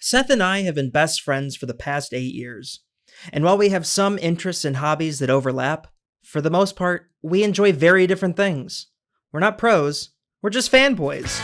Seth and I have been best friends for the past 8 years. And while we have some interests and hobbies that overlap, for the most part, we enjoy very different things. We're not pros, we're just fanboys.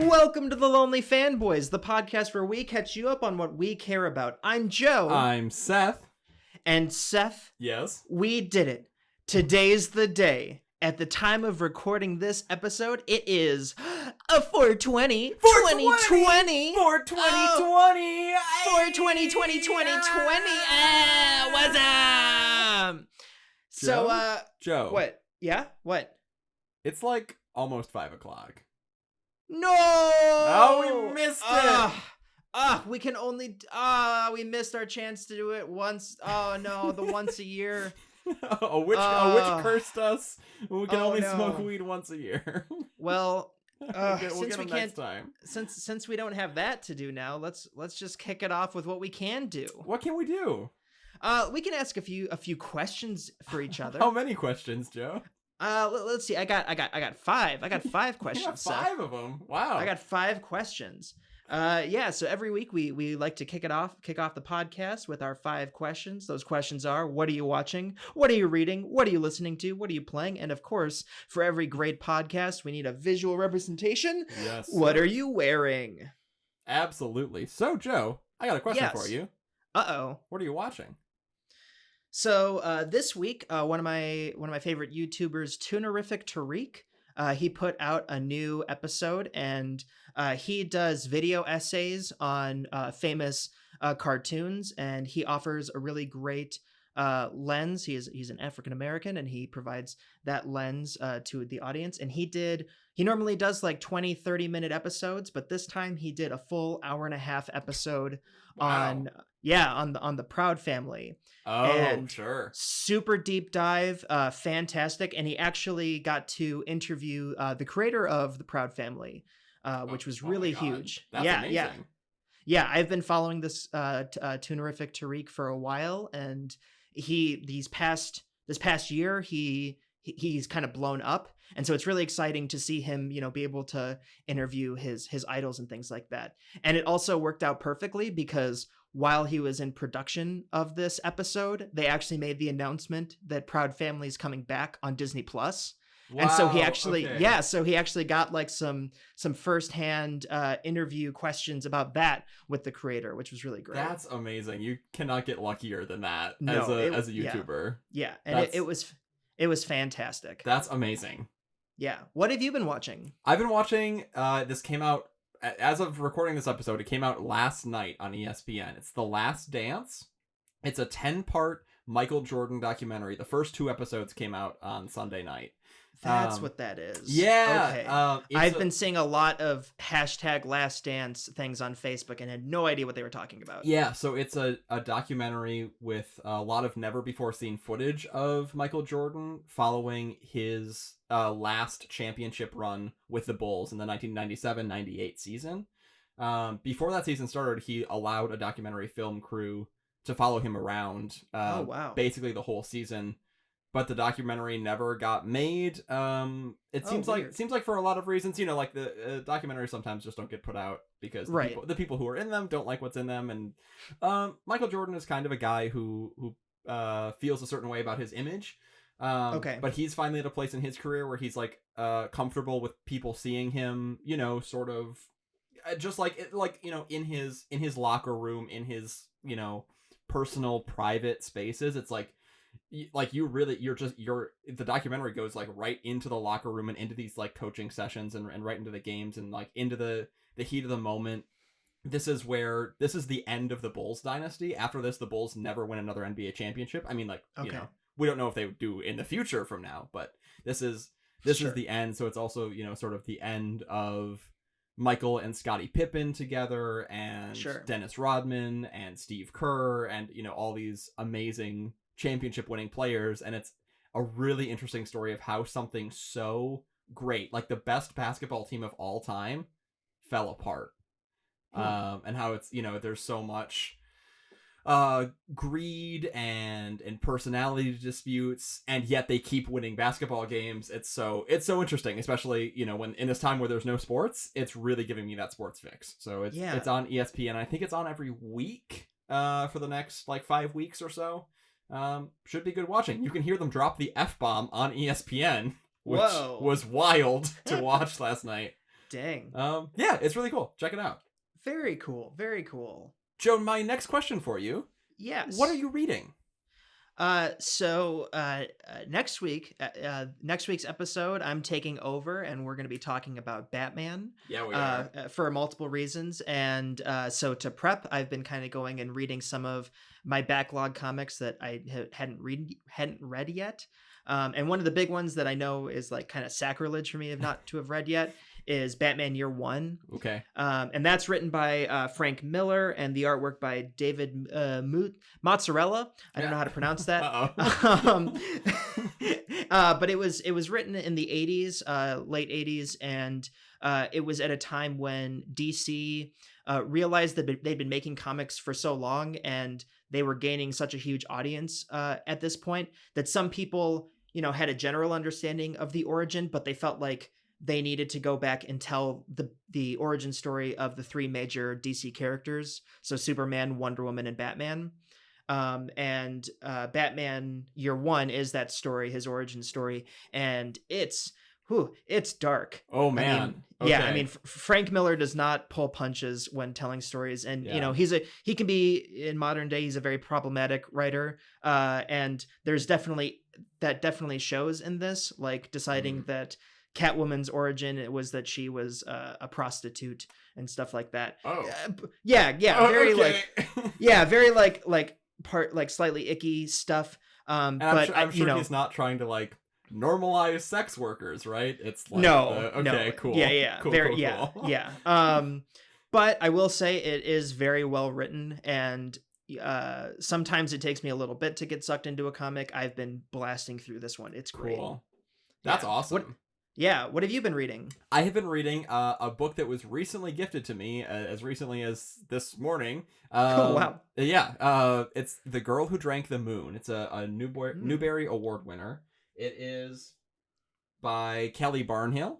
Welcome to the Lonely Fanboys, the podcast where we catch you up on what we care about. I'm Joe. I'm Seth. And Seth, Yes? we did it. Today's the day. At the time of recording this episode, it is a 420. 2020. 420. 420, 2020. What's up? So, Joe. What? Yeah? What? It's like almost 5 o'clock. No! Oh, we missed it! We can only... we missed our chance to do it once. Oh, no, the once a year. a witch cursed us. We can only no. smoke weed once a year. Well, we'll since get we them can't... next time. Since we don't have that to do now, let's just kick it off with what we can do. What can we do? We can ask a few questions for each other. How many questions, Joe? Let's see. I got 5. I got 5 questions. You got 5 of them. Wow. I got 5 questions. So every week we like to kick off the podcast with our 5 questions. Those questions are: what are you watching? What are you reading? What are you listening to? What are you playing? And of course, for every great podcast, we need a visual representation. Yes. What are you wearing? Absolutely. So, Joe, I got a question for you. Uh-oh. What are you watching? So this week, one of my favorite YouTubers, Tunerific Tariq, he put out a new episode, and he does video essays on famous cartoons, and he offers a really great lens. He's an African American, and he provides that lens to the audience. And he normally does like 20-30 minute episodes, but this time he did a full hour and a half episode on the Proud Family. Oh, and sure. Super deep dive, fantastic. And he actually got to interview the creator of the Proud Family, which was really huge. That's amazing. Yeah, I've been following this Tunerific Tariq for a while, and this past year he's kind of blown up, and so it's really exciting to see him, be able to interview his idols and things like that. And it also worked out perfectly because while he was in production of this episode, they actually made the announcement that Proud Family is coming back on Disney Plus. Wow, and so he actually, okay. so he actually got like some firsthand interview questions about that with the creator, which was really great. That's amazing. You cannot get luckier than that as a YouTuber. Yeah, and it was fantastic. That's amazing. Yeah. What have you been watching? I've been watching, this came out, as of recording this episode, it came out last night on ESPN. It's The Last Dance. It's a 10-part Michael Jordan documentary. The first 2 episodes came out on Sunday night. That's what that is. Yeah. Okay. I've been seeing a lot of #LastDance things on Facebook and had no idea what they were talking about. Yeah, so it's a documentary with a lot of never-before-seen footage of Michael Jordan following his last championship run with the Bulls in the 1997-98 season. Before that season started, he allowed a documentary film crew to follow him around basically the whole season. But the documentary never got made. It seems like for a lot of reasons, like the documentaries sometimes just don't get put out because the people who are in them don't like what's in them. And Michael Jordan is kind of a guy who feels a certain way about his image. But he's finally at a place in his career where he's like comfortable with people seeing him, sort of just in his locker room, in his personal private spaces. It's like the documentary goes like right into the locker room and into these like coaching sessions and right into the games and like into the heat of the moment. this is the end of the Bulls dynasty. After this, the Bulls never win another NBA championship. I mean, like, Okay. we don't know if they do in the future from now, but this is Sure. the end. So it's also, sort of the end of Michael and Scottie Pippen together, and Sure. Dennis Rodman and Steve Kerr, and all these amazing championship winning players. And it's a really interesting story of how something so great, like the best basketball team of all time, fell apart. And how it's, there's so much greed and personality disputes, and yet they keep winning basketball games. It's so interesting, especially when in this time where there's no sports. It's really giving me that sports fix. So it's on ESPN. I think it's on every week for the next like 5 weeks or so. Should be good watching. You can hear them drop the F-bomb on ESPN, which was wild to watch last night. Dang. Yeah, it's really cool. Check it out. Very cool. Very cool. Joan, my next question for you. Yes. What are you reading? So next week's episode, I'm taking over, and we're going to be talking about Batman. Yeah, we are. For multiple reasons. And so to prep, I've been kind of going and reading some of my backlog comics that I hadn't read yet. And one of the big ones that I know is like kind of sacrilege for me not to have read yet is Batman Year One. Okay. And that's written by Frank Miller, and the artwork by David Mozzarella. I don't know how to pronounce that. But it was written in the 80s, late 80s, and it was at a time when DC realized that they'd been making comics for so long, and they were gaining such a huge audience at this point that some people, had a general understanding of the origin, but they felt like they needed to go back and tell the origin story of the three major DC characters. So Superman, Wonder Woman, and Batman. And Batman Year One is that story, his origin story. And it's dark. Oh, man. I mean, okay. Yeah, I mean, Frank Miller does not pull punches when telling stories. And, he can be, in modern day, he's a very problematic writer. And there's definitely shows in this, like deciding that Catwoman's origin was that she was a prostitute and stuff like that. Oh, very okay. Very part like slightly icky stuff. But I'm sure he's not trying to like normalize sex workers, right? It's like no. Cool. Yeah, cool, very cool. yeah. But I will say it is very well written, and sometimes it takes me a little bit to get sucked into a comic. I've been blasting through this one. It's great. Cool. That's awesome. What have you been reading? I have been reading a book that was recently gifted to me as recently as this morning. Oh, wow. Yeah. It's The Girl Who Drank the Moon. It's a Newbery Award winner. It is by Kelly Barnhill.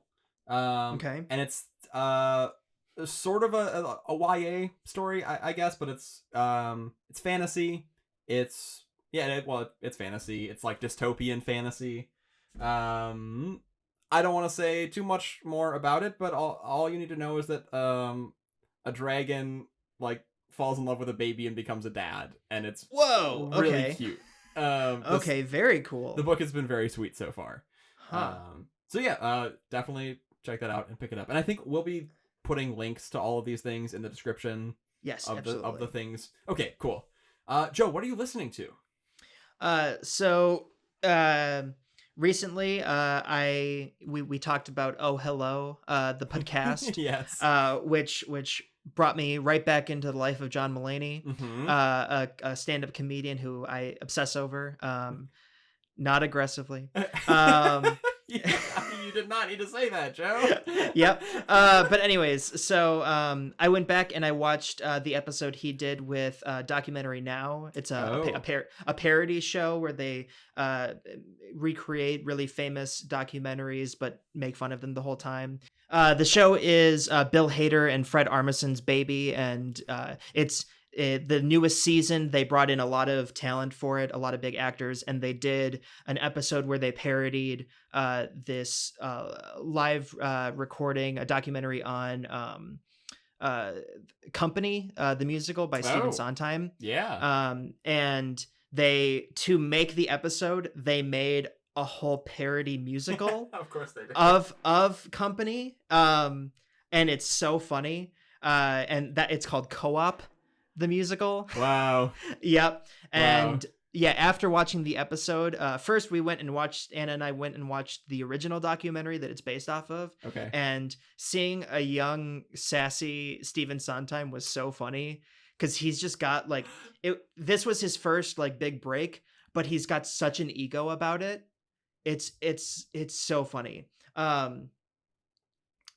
Okay. And it's sort of a YA story, I guess, but it's fantasy. It's fantasy. It's like dystopian fantasy. I don't want to say too much more about it, but all you need to know is that a dragon like falls in love with a baby and becomes a dad, and it's really cute. Very cool. The book has been very sweet so far. Huh. Definitely check that out and pick it up. And I think we'll be putting links to all of these things in the description. Yes, of absolutely. the things. Okay, cool. Joe, what are you listening to? Recently, we talked about Oh Hello, the podcast. Yes. Which brought me right back into the life of John Mulaney, a stand-up comedian who I obsess over, not aggressively. You did not need to say that, Joe. Yep. But anyways, so I went back and I watched the episode he did with Documentary Now. It's a parody show where they recreate really famous documentaries but make fun of them the whole time. The show is Bill Hader and Fred Armisen's baby, and it's the newest season. They brought in a lot of talent for it, a lot of big actors, and they did an episode where they parodied this live recording, a documentary on Company, the musical by Stephen Sondheim. Yeah. And to make the episode, they made a whole parody musical of course they did. of Company. And it's so funny. and that it's called Co-op, the musical. Wow. Yep. Wow. And yeah, after watching the episode, first we went and watched, Anna and I went and watched the original documentary that it's based off of. Okay. And seeing a young, sassy Stephen Sondheim was so funny because he's just got like this was his first like big break, but he's got such an ego about it. It's so funny.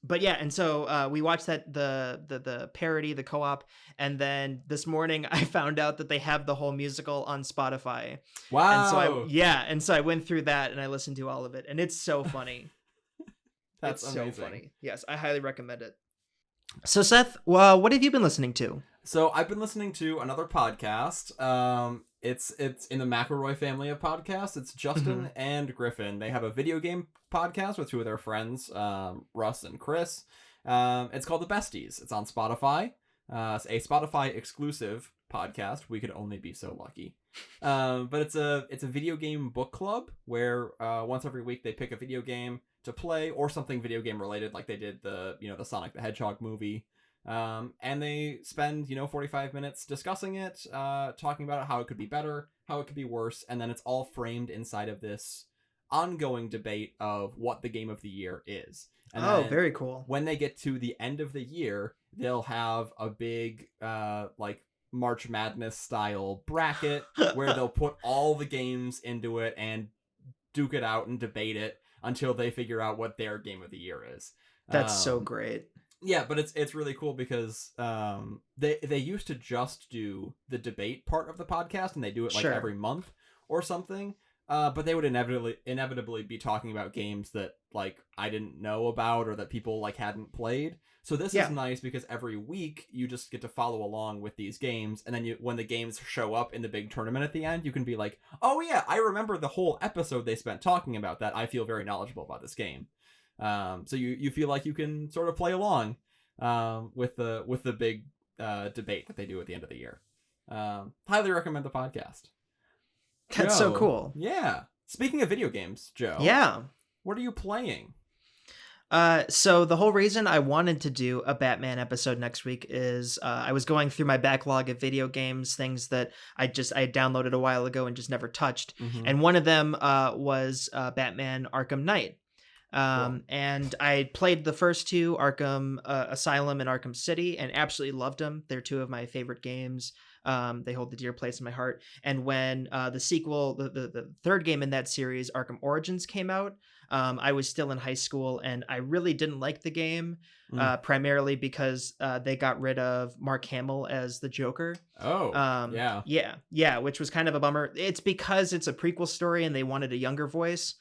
But yeah, and so we watched the parody, the co-op, and then this morning I found out that they have the whole musical on Spotify. Wow. And so I went through that and I listened to all of it, and it's so funny. That's it's amazing. so funny. Yes, I highly recommend it. So Seth, well, what have you been listening to? So I've been listening to another podcast. It's in the McElroy family of podcasts. It's Justin and Griffin. They have a video game podcast with two of their friends, Russ and Chris. It's called The Besties. It's on Spotify. It's a Spotify exclusive podcast. We could only be so lucky. But it's a video game book club where once every week they pick a video game to play or something video game related, like they did the Sonic the Hedgehog movie. And they spend 45 minutes discussing it, talking about how it could be better, how it could be worse, and then it's all framed inside of this ongoing debate of what the game of the year is. And very cool. When they get to the end of the year, they'll have a big like March Madness style bracket where they'll put all the games into it and duke it out and debate it until they figure out what their game of the year is. That's so great. Yeah, but it's really cool because they used to just do the debate part of the podcast, and they do it like every month or something. But they would inevitably be talking about games that like I didn't know about or that people like hadn't played. So this is nice because every week you just get to follow along with these games, and then when the games show up in the big tournament at the end, you can be like, oh yeah, I remember the whole episode they spent talking about that. I feel very knowledgeable about this game. So you feel like you can sort of play along with the big debate that they do at the end of the year. Highly recommend the podcast. That's so cool. Yeah. Speaking of video games, Joe. Yeah. What are you playing? So the whole reason I wanted to do a Batman episode next week is I was going through my backlog of video games, things that I had downloaded a while ago and just never touched. And one of them was Batman Arkham Knight. Cool. And I played the first two, Arkham Asylum and Arkham City, and absolutely loved them. They're two of my favorite games. They hold a dear place in my heart. And when the sequel, the third game in that series, Arkham Origins, came out, I was still in high school, and I really didn't like the game, primarily because they got rid of Mark Hamill as the Joker. Oh, yeah, which was kind of a bummer. It's because it's a prequel story, and they wanted a younger voice.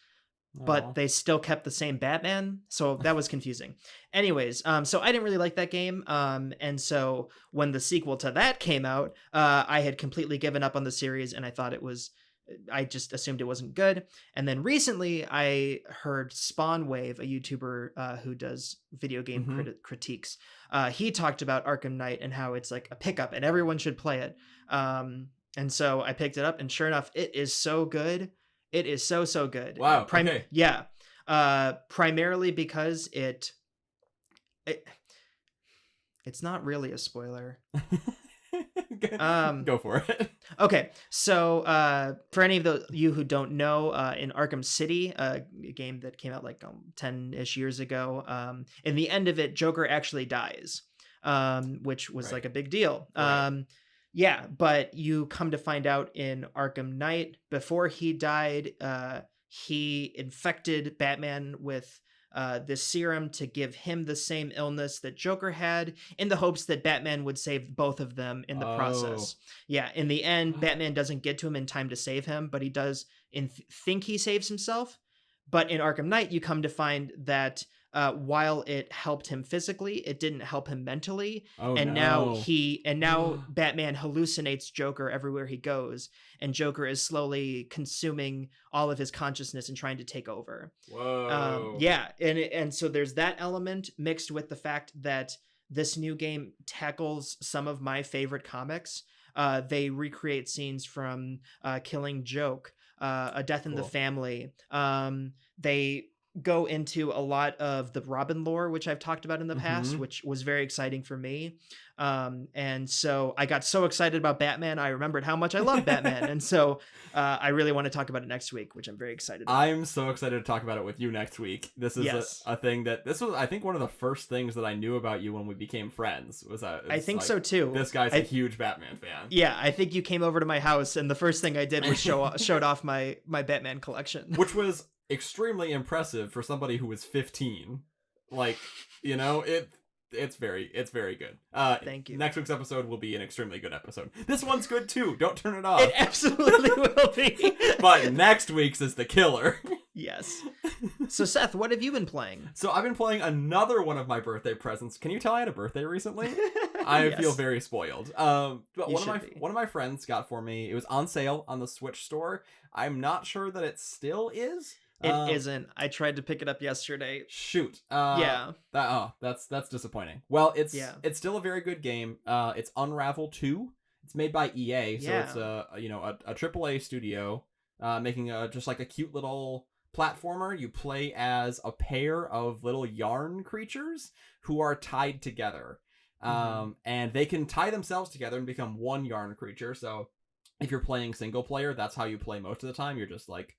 But they still kept the same Batman, so that was confusing. Anyways, so I didn't really like that game, and so when the sequel to that came out, I had completely given up on the series, and I just assumed it wasn't good. And then recently, I heard Spawn Wave, a YouTuber who does video game critiques. He talked about Arkham Knight and how it's like a pickup, and everyone should play it. And so I picked it up, and sure enough, it is so good. It is so good. Wow. Okay. Yeah. Primarily because it's not really a spoiler. Go for it. Okay. So for any of you who don't know, in Arkham City, a game that came out like 10-ish years ago, in the end of it, Joker actually dies, which was like a big deal. Right. Yeah, but you come to find out in Arkham Knight, before he died, he infected Batman with this serum to give him the same illness that Joker had, in the hopes that Batman would save both of them in the process. Yeah, in the end, Batman doesn't get to him in time to save him, but he does think he saves himself. But in Arkham Knight, you come to find that while it helped him physically, it didn't help him mentally. Now Batman hallucinates Joker everywhere he goes, and Joker is slowly consuming all of his consciousness and trying to take over. Whoa. And so there's that element mixed with the fact that this new game tackles some of my favorite comics. They recreate scenes from Killing Joke, A Death in the Family. They go into a lot of the Robin lore, which I've talked about in the past, Mm-hmm. which was very exciting for me. And so I got so excited about Batman, I remembered how much I love Batman. And so I really want to talk about it next week, which I'm very excited about. I'm so excited to talk about it with you next week. This is Yes. a thing that this was, I think, one of the first things that I knew about you when we became friends was that I think like, so too. This guy's a huge Batman fan. Yeah, I think you came over to my house, and the first thing I did was showed off my Batman collection, which was extremely impressive for somebody who was 15. Like, you know, it's very good. Thank you. Next week's episode will be an extremely good episode. This one's good too. Don't turn it off. It absolutely will be. But next week's is the killer. Yes. So Seth, what have you been playing? So I've been playing another one of my birthday presents. Can you tell I had a birthday recently? I Yes. feel very spoiled. But You one of my friends got for me. It was on sale on the Switch store. I'm not sure that it still is. It isn't. I tried to pick it up yesterday. Shoot. Yeah. That's disappointing. Well, it's Yeah. it's still a very good game. It's Unravel 2. It's made by EA, so Yeah. it's a AAA studio making just like a cute little platformer. You play as a pair of little yarn creatures who are tied together. And they can tie themselves together and become one yarn creature. So if you're playing single player, that's how you play most of the time. You're just like,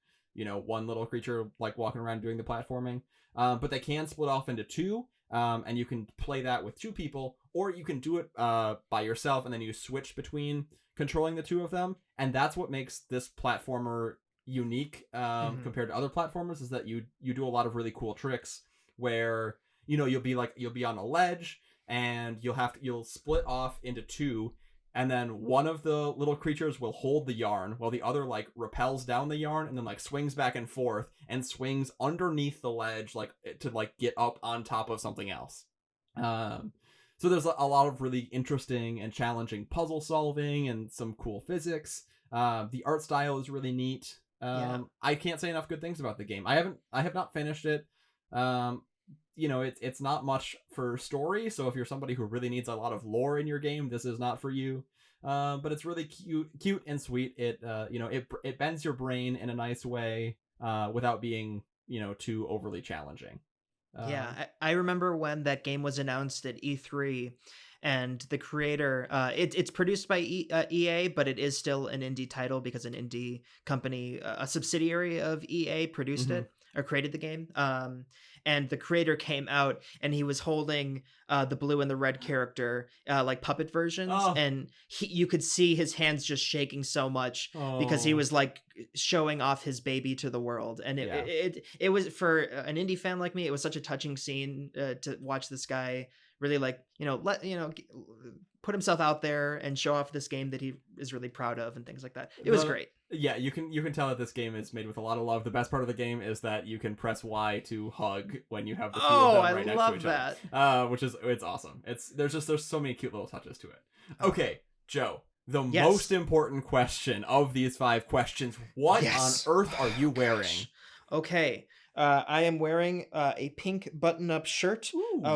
one little creature like walking around doing the platforming. But they can split off into two, and you can play that with two people, or you can do it by yourself, and then you switch between controlling the two of them. And that's what makes this platformer unique compared to other platformers, is that you do a lot of really cool tricks where you'll be on a ledge, and you'll split off into two, and then one of the little creatures will hold the yarn while the other like rappels down the yarn and then like swings back and forth and swings underneath the ledge to get up on top of something else. So there's a lot of really interesting and challenging puzzle solving and some cool physics. The art style is really neat. I can't say enough good things about the game. I have not finished it. It's not much for story, so if you're somebody who really needs a lot of lore in your game, this is not for you. But it's really cute and sweet. It bends your brain in a nice way without being too overly challenging. I remember when that game was announced at E3, and the creator, it's produced by EA, but it is still an indie title because an indie company, a subsidiary of EA, produced it or created the game. And the creator came out, and he was holding the blue and the red character like puppet versions, and you could see his hands just shaking so much because he was like showing off his baby to the world. And it was, for an indie fan like me, it was such a touching scene to watch this guy really put himself out there and show off this game that he is really proud of and things like that. It was great. Yeah, you can tell that this game is made with a lot of love. The best part of the game is that you can press Y to hug when you have the two of them right next to each other. Which is, it's awesome. There's so many cute little touches to it. Okay, Joe, the most important question of these 5 questions: what on earth are you wearing? Okay. I am wearing a pink button-up shirt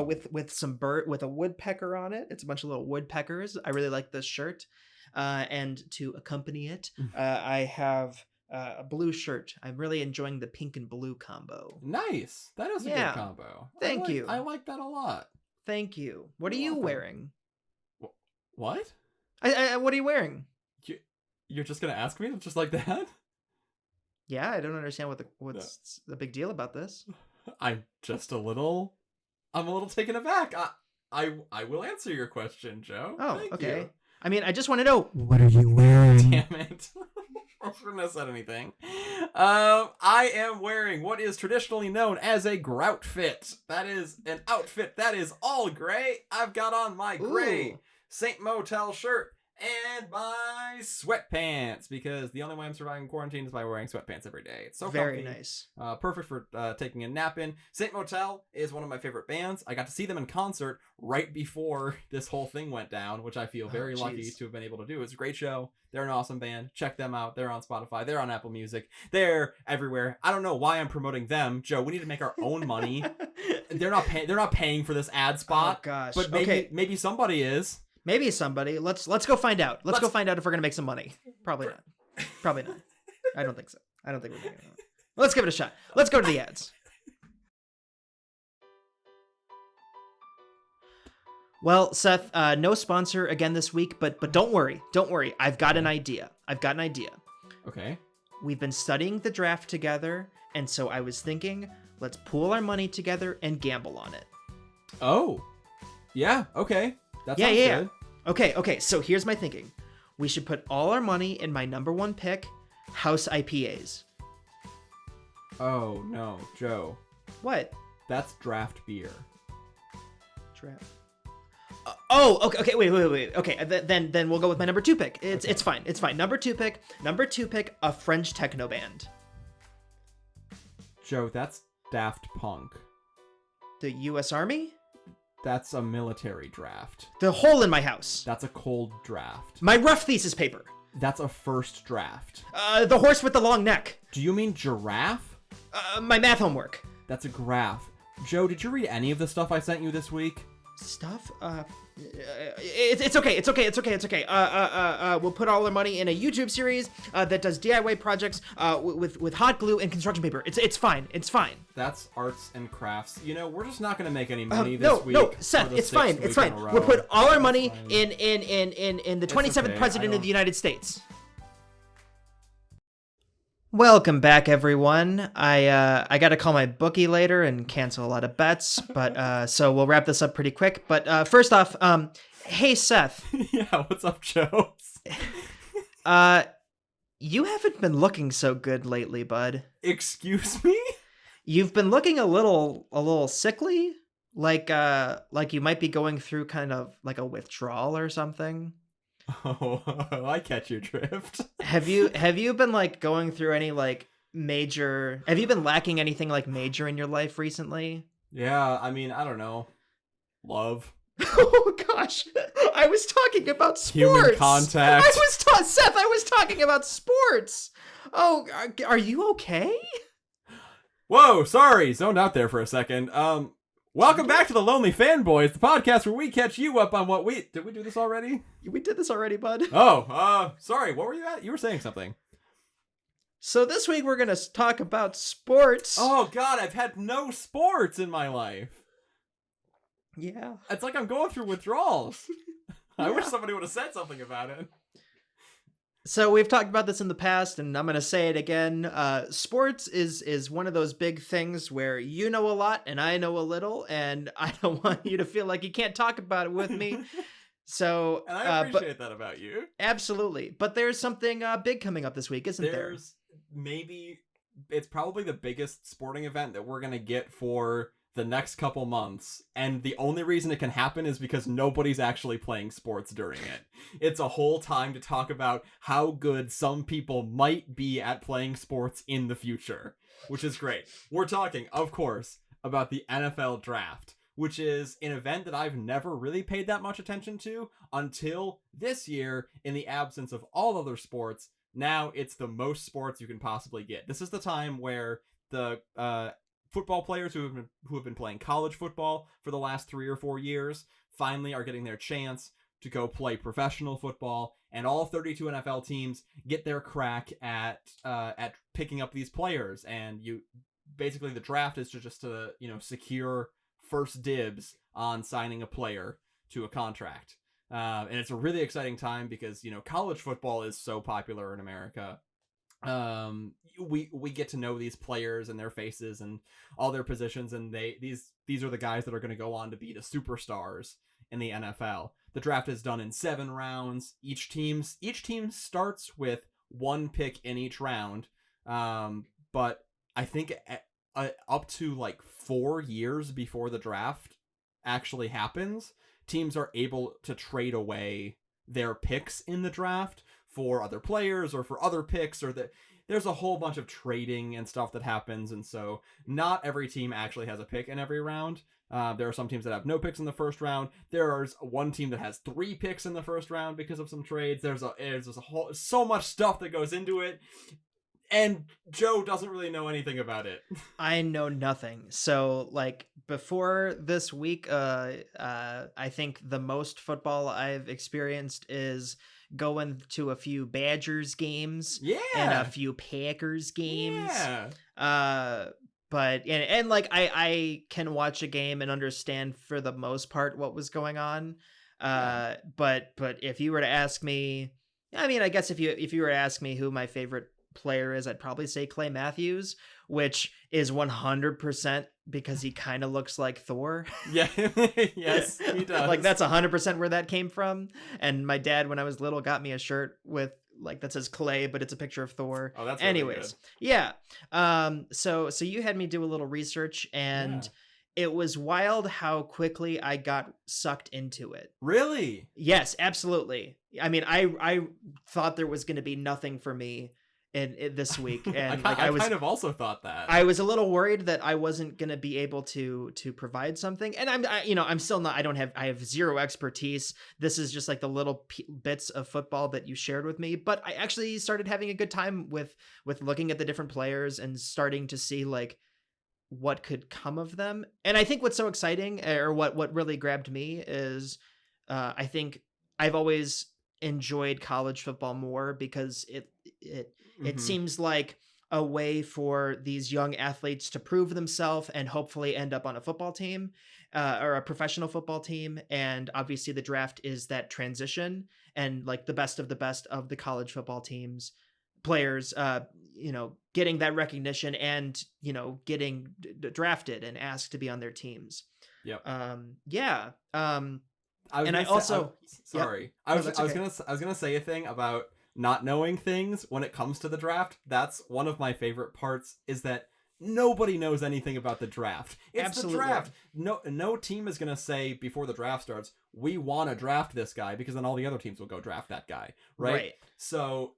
with a woodpecker on it. It's a bunch of little woodpeckers. I really like this shirt. And to accompany it, I have a blue shirt. I'm really enjoying the pink and blue combo. Nice. That is a good combo. Thank you. I like that a lot. Thank you. What are you wearing? What? What are you wearing? You're just gonna ask me just like that? Yeah, I don't understand what's the big deal about this. I'm a little taken aback. I will answer your question, Joe. Oh, Thank okay. you. I mean, I just want to know, what are you wearing? Damn it. I shouldn't have said anything. I am wearing what is traditionally known as a grout fit. That is an outfit that is all gray. I've got on my gray Saint Motel shirt and my sweatpants, because the only way I'm surviving quarantine is by wearing sweatpants every day. It's so very comfy. Nice. Perfect for taking a nap in. Saint Motel is one of my favorite bands. I got to see them in concert right before this whole thing went down, which I feel very lucky to have been able to do. It's a great show. They're an awesome band. Check them out. They're on Spotify. They're on Apple Music. They're everywhere. I don't know why I'm promoting them. Joe, we need to make our own money. They're not paying for this ad spot. Oh gosh. But maybe somebody is. Maybe somebody. Let's go find out. Let's go find out if we're gonna make some money. Probably not. Probably not. I don't think so. I don't think we're making it. Let's give it a shot. Let's go to the ads. Well, Seth, no sponsor again this week, but don't worry. Don't worry. I've got an idea. Okay. We've been studying the draft together, and so I was thinking, let's pool our money together and gamble on it. Oh. Yeah, okay. That sounds Yeah. good. Okay, so here's my thinking. We should put all our money in my number one pick, House IPAs. Oh, no, Joe. What? That's draft beer. Draft. Okay, wait. Okay, then we'll go with my number two pick. It's fine. Number two pick, a French techno band. Joe, that's Daft Punk. The U.S. Army? That's a military draft. The hole in my house. That's a cold draft. My rough thesis paper. That's a first draft. The horse with the long neck. Do you mean giraffe? My math homework. That's a graph. Joe, did you read any of the stuff I sent you this week? Stuff? It's okay. We'll put all our money in a YouTube series that does DIY projects with hot glue and construction paper. It's fine. That's arts and crafts. You know, we're just not going to make any money this week. No, Seth, it's fine. We'll put all our money in the 27th president of the United States. Welcome back, everyone. I got to call my bookie later and cancel a lot of bets, but so we'll wrap this up pretty quick. But first off, hey Seth. Yeah, what's up, Joe? You haven't been looking so good lately, bud. Excuse me? You've been looking a little sickly, like you might be going through kind of like a withdrawal or something. Oh, I catch your drift. Have you been like going through any like major? Have you been lacking anything like major in your life recently? Yeah, I mean, I don't know. Love. Oh gosh, I was talking about sports. Human contact. Seth, I was talking about sports. Oh, are you okay? Whoa, sorry, zoned out there for a second. Welcome back to the Lonely Fanboys, the podcast where we catch you up on what we... Did we do this already? We did this already, bud. Oh, sorry, what were you at? You were saying something. So this week we're going to talk about sports. Oh god, I've had no sports in my life. Yeah. It's like I'm going through withdrawals. Yeah. I wish somebody would have said something about it. So we've talked about this in the past, and I'm going to say it again. Sports is one of those big things where you know a lot and I know a little, and I don't want you to feel like you can't talk about it with me. So, and I appreciate that about you. Absolutely. But there's something big coming up this week, isn't there? It's probably the biggest sporting event that we're going to get for the next couple months, and the only reason it can happen is because nobody's actually playing sports during it. It's a whole time to talk about how good some people might be at playing sports in the future, which is great. We're talking, of course, about the NFL draft, which is an event that I've never really paid that much attention to until this year. In the absence of all other sports, now it's the most sports you can possibly get. This is the time where the football players who have been playing college football for the last 3 or 4 years finally are getting their chance to go play professional football, and all 32 NFL teams get their crack at picking up these players. And basically the draft is just to secure first dibs on signing a player to a contract. And it's a really exciting time because college football is so popular in America. We get to know these players and their faces and all their positions, and these are the guys that are going to go on to be the superstars in the NFL. The draft is done in 7 rounds. Each team starts with 1 pick in each round, but I think up to like 4 years before the draft actually happens, teams are able to trade away their picks in the draft for other players or for other picks, or there's a whole bunch of trading and stuff that happens. And so not every team actually has a pick in every round. There are some teams that have no picks in the first round. There's one team that has 3 picks in the first round because of some trades. There's so much stuff that goes into it, and Joe doesn't really know anything about it. I know nothing. So like before this week, I think the most football I've experienced is going to a few Badgers games and a few Packers games. Yeah. but and like I can watch a game and understand for the most part what was going on. Yeah. But if you were to ask me, I mean, I guess if you were to ask me who my favorite player is, I'd probably say Clay Matthews, which is 100% because he kind of looks like Thor. Yeah. Yes, he does. Like that's 100% where that came from. And my dad, when I was little, got me a shirt with like that says Clay, but it's a picture of Thor. Oh, that's really Anyways, good. yeah. So you had me do a little research, and it was wild how quickly I got sucked into it. Really? Yes, absolutely. I mean, I thought there was going to be nothing for me in this week, and I kind of also thought that. I was a little worried that I wasn't going to be able to provide something. And I'm still not, I have zero expertise. This is just like the little bits of football that you shared with me, but I actually started having a good time with looking at the different players and starting to see like what could come of them. And I think what's so exciting, or what really grabbed me, is I think I've always enjoyed college football more because it Mhm. seems like a way for these young athletes to prove themselves and hopefully end up on a football team, or a professional football team. And obviously the draft is that transition, and like the best of the college football teams players, getting that recognition and, getting drafted and asked to be on their teams. Yep. Yeah. I was And I gonna say, also, yep. sorry. No, that's okay. I was gonna say a thing about not knowing things when it comes to the draft. That's one of my favorite parts, is that nobody knows anything about the draft. It's Absolutely. the draft. No team is gonna say before the draft starts, we want to draft this guy, because then all the other teams will go draft that guy, right? So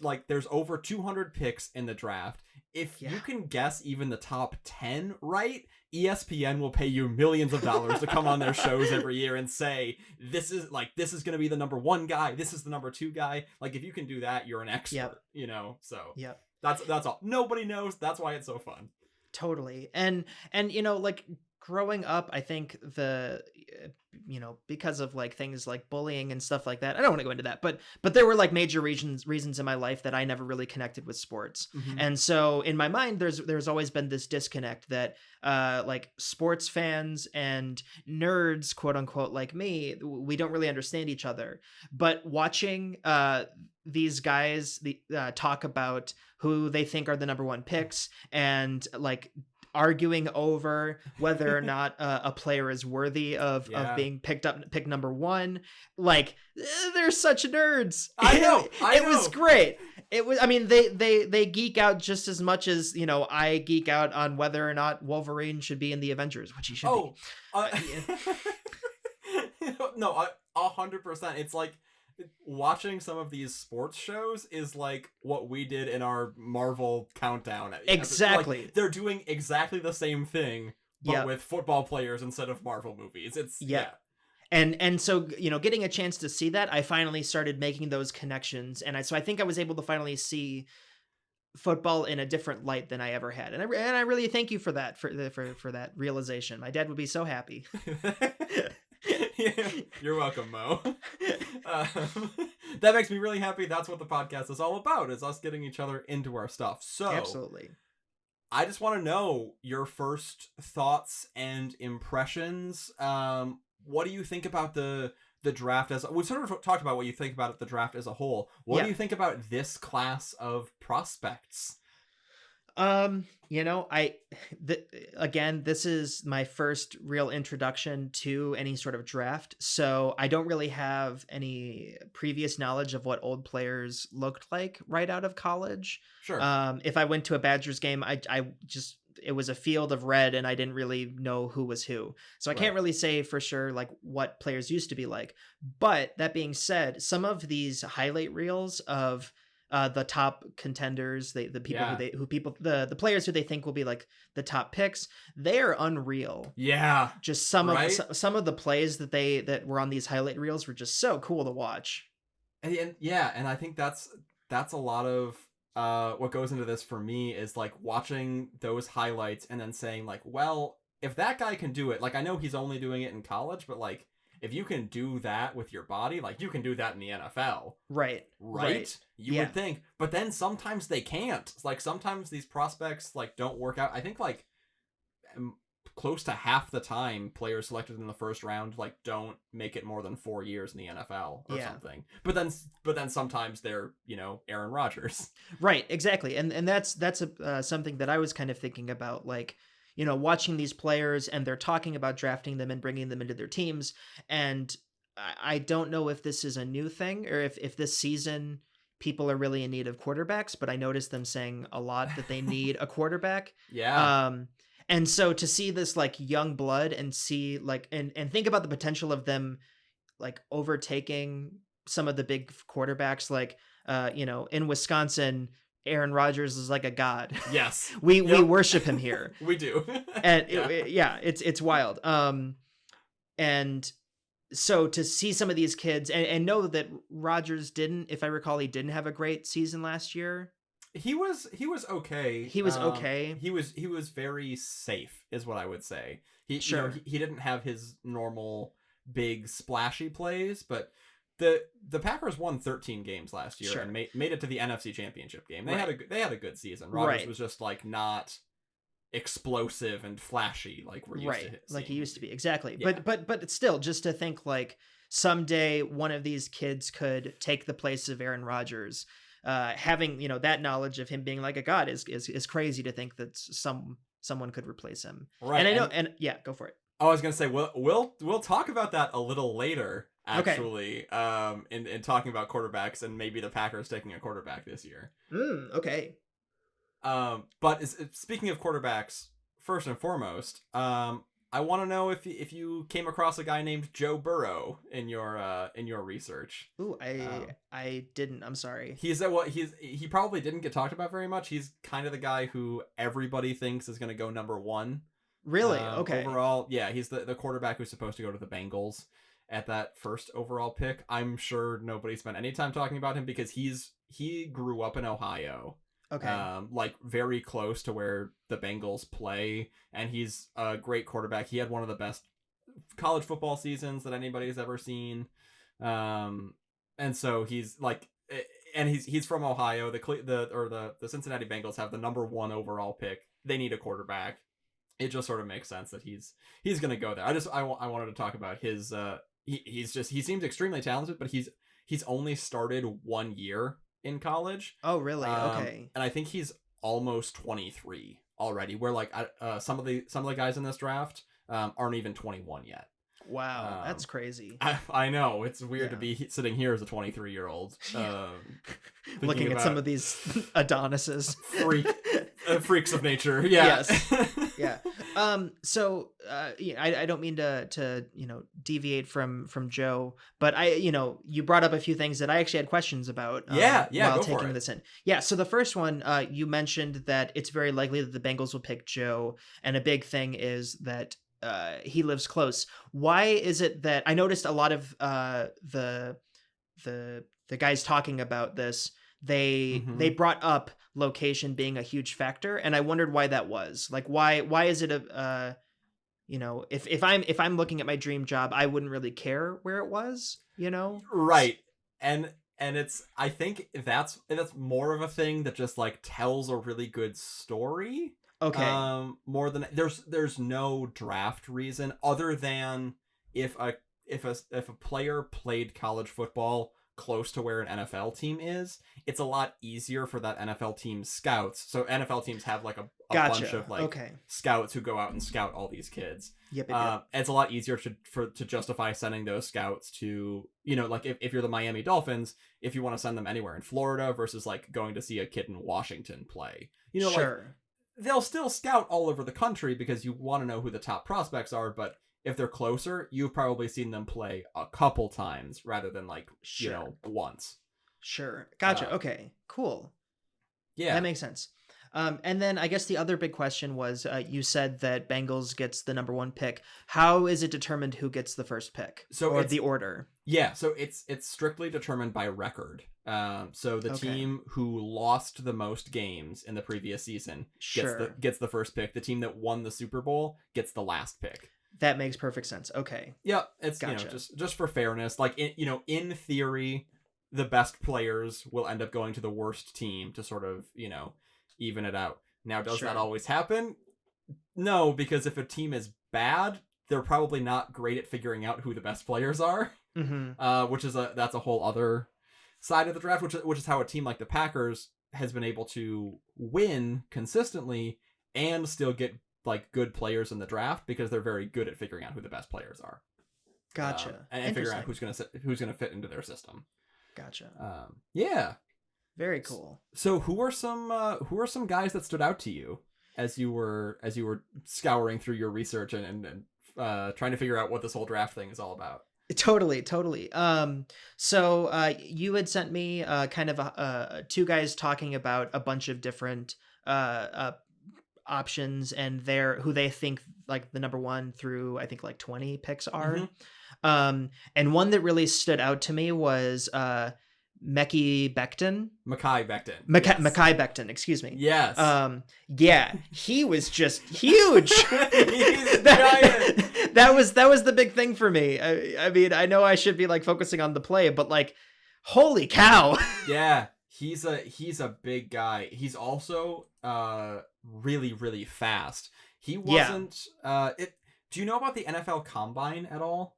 like there's over 200 picks in the draft. If you can guess even the top 10 right, ESPN will pay you millions of dollars to come on their shows every year and say, this is going to be the number 1 guy, this is the number 2 guy. Like if you can do that, you're an expert, So that's all. Nobody knows. That's why it's so fun. Totally. And like growing up, I think because of like things like bullying and stuff like that, I don't want to go into that, but there were like major reasons in my life that I never really connected with sports. Mm-hmm. And so in my mind, there's always been this disconnect that like sports fans and nerds, quote unquote, like me, we don't really understand each other. But watching these guys talk about who they think are the number 1 picks, and like arguing over whether or not a player is worthy of being picked number 1, like they're such nerds. I know. It was great. It was, I mean, they geek out just as much as I geek out on whether or not Wolverine should be in the Avengers, which he should be. No, 100%. It's like watching some of these sports shows is like what we did in our Marvel countdown. Exactly. Like, they're doing exactly the same thing, but with football players instead of Marvel movies. It's And so, getting a chance to see that, I finally started making those connections. And so I think I was able to finally see football in a different light than I ever had. And I really thank you for that, for that realization. My dad would be so happy. You're welcome, Mo. That makes me really happy. That's what the podcast is all about, is us getting each other into our stuff. So absolutely. I just want to know your first thoughts and impressions. What do you think about the draft we sort of talked about what you think about the draft as a whole. What do you think about this class of prospects? Again, this is my first real introduction to any sort of draft, so I don't really have any previous knowledge of what old players looked like right out of college. Sure. If I went to a Badgers game, it was a field of red and I didn't really know who was who. So I can't really say for sure like what players used to be like. But that being said, some of these highlight reels of the top contenders, the players who they think will be like the top picks, they are unreal. Yeah. Just some of the plays that were on these highlight reels were just so cool to watch. And I think that's a lot of what goes into this for me, is like watching those highlights and then saying like, well, if that guy can do it, like I know he's only doing it in college, but like if you can do that with your body, like you can do that in the NFL. Right? You would think. But then sometimes they can't. Like sometimes these prospects like don't work out. I think like close to half the time players selected in the first round like don't make it more than 4 years in the NFL or something. But then sometimes they're, Aaron Rodgers. Right, exactly. And that's something that I was kind of thinking about, like, watching these players, and they're talking about drafting them and bringing them into their teams. And I don't know if this is a new thing, or if this season people are really in need of quarterbacks, but I noticed them saying a lot that they need a quarterback. Yeah. And so to see this like young blood, and see like, and think about the potential of them like overtaking some of the big quarterbacks, like, in Wisconsin, Aaron Rodgers is like a god. Yes. We worship him here. We do. And it's wild. And so to see some of these kids, and know that Rodgers didn't, if I recall, he didn't have a great season last year. He was okay. He was okay. He was very safe, is what I would say. He didn't have his normal big splashy plays, but the Packers won 13 games last year and made it to the NFC Championship game. They had a good season. Rodgers was just like not explosive and flashy like we're used to, like he used to be. Exactly. Yeah. But it's still, just to think like someday one of these kids could take the place of Aaron Rodgers. Having that knowledge of him being like a god is crazy to think that someone could replace him. Right. And I know, and yeah, go for it. I was gonna say we'll talk about that a little later, actually. Okay. In talking about quarterbacks and maybe the Packers taking a quarterback this year. Okay. But speaking of quarterbacks, first and foremost, I want to know if you came across a guy named Joe Burrow in your research. Ooh, I didn't. I'm sorry. He probably didn't get talked about very much. He's kind of the guy who everybody thinks is going to go number 1. Really? Okay. Overall, yeah, he's the quarterback who's supposed to go to the Bengals at that first overall pick. I'm sure nobody spent any time talking about him because he grew up in Ohio. Okay. Like very close to where the Bengals play, and he's a great quarterback. He had one of the best college football seasons that anybody's ever seen. And so he's like, and he's from Ohio. The Cincinnati Bengals have the number 1 overall pick. They need a quarterback. It just sort of makes sense that he's going to go there. I wanted to talk about his he seems extremely talented, but he's only started 1 year in college. Oh, really? Okay. And I think he's almost 23 already, where like some of the guys in this draft aren't even 21 yet. Wow, that's crazy. I know, it's weird to be sitting here as a 23-year-old looking at some of these Adonises. Freaks of nature. Yeah. Yes. Yeah. So I don't mean to deviate from Joe, but you brought up a few things that I actually had questions about. While taking this in. Yeah. So the first one, you mentioned that it's very likely that the Bengals will pick Joe, and a big thing is that he lives close. Why is it that I noticed a lot of the guys talking about this? They brought up location being a huge factor, and I wondered why that was. Like, why is it if I'm looking at my dream job, I wouldn't really care where it was, Right. And I think that's more of a thing that just like tells a really good story. Okay. More than there's no draft reason other than if a player played college football close to where an NFL team is, it's a lot easier for that NFL team's scouts. So NFL teams have like a bunch of like scouts who go out and scout all these kids. Yep. It's a lot easier to justify sending those scouts to, like if you're the Miami Dolphins, if you want to send them anywhere in Florida versus like going to see a kid in Washington play. Sure. Like, they'll still scout all over the country because you want to know who the top prospects are, but if they're closer, you've probably seen them play a couple times rather than like, once. Sure. Gotcha. Okay, cool. Yeah. That makes sense. And then I guess the other big question was, you said that Bengals gets the number 1 pick. How is it determined who gets the first pick? Or the order? Yeah, so it's strictly determined by record. So the team who lost the most games in the previous season gets the first pick. The team that won the Super Bowl gets the last pick. That makes perfect sense. Okay. Yeah, it's gotcha. Just for fairness, like in theory, the best players will end up going to the worst team to sort of, even it out. Now, does that always happen? No, because if a team is bad, they're probably not great at figuring out who the best players are. Which is that's a whole other side of the draft, which is how a team like the Packers has been able to win consistently and still get like good players in the draft because they're very good at figuring out who the best players are. Gotcha. And figuring out who's gonna fit into their system. Gotcha. Yeah. Very cool. So who are some guys that stood out to you as you were scouring through your research and trying to figure out what this whole draft thing is all about? Totally. So you had sent me kind of two guys talking about a bunch of different options and who they think like the number 1 through I think like 20 picks are. Mm-hmm. And one that really stood out to me was Mekhi Becton. Mekhi Becton. Mekhi Becton, excuse me. Yes. Yeah, he was just huge. He's giant. That was the big thing for me. I mean, I know I should be like focusing on the play, but like, holy cow. Yeah, he's a big guy. He's also really, really fast. He wasn't do you know about the NFL Combine at all?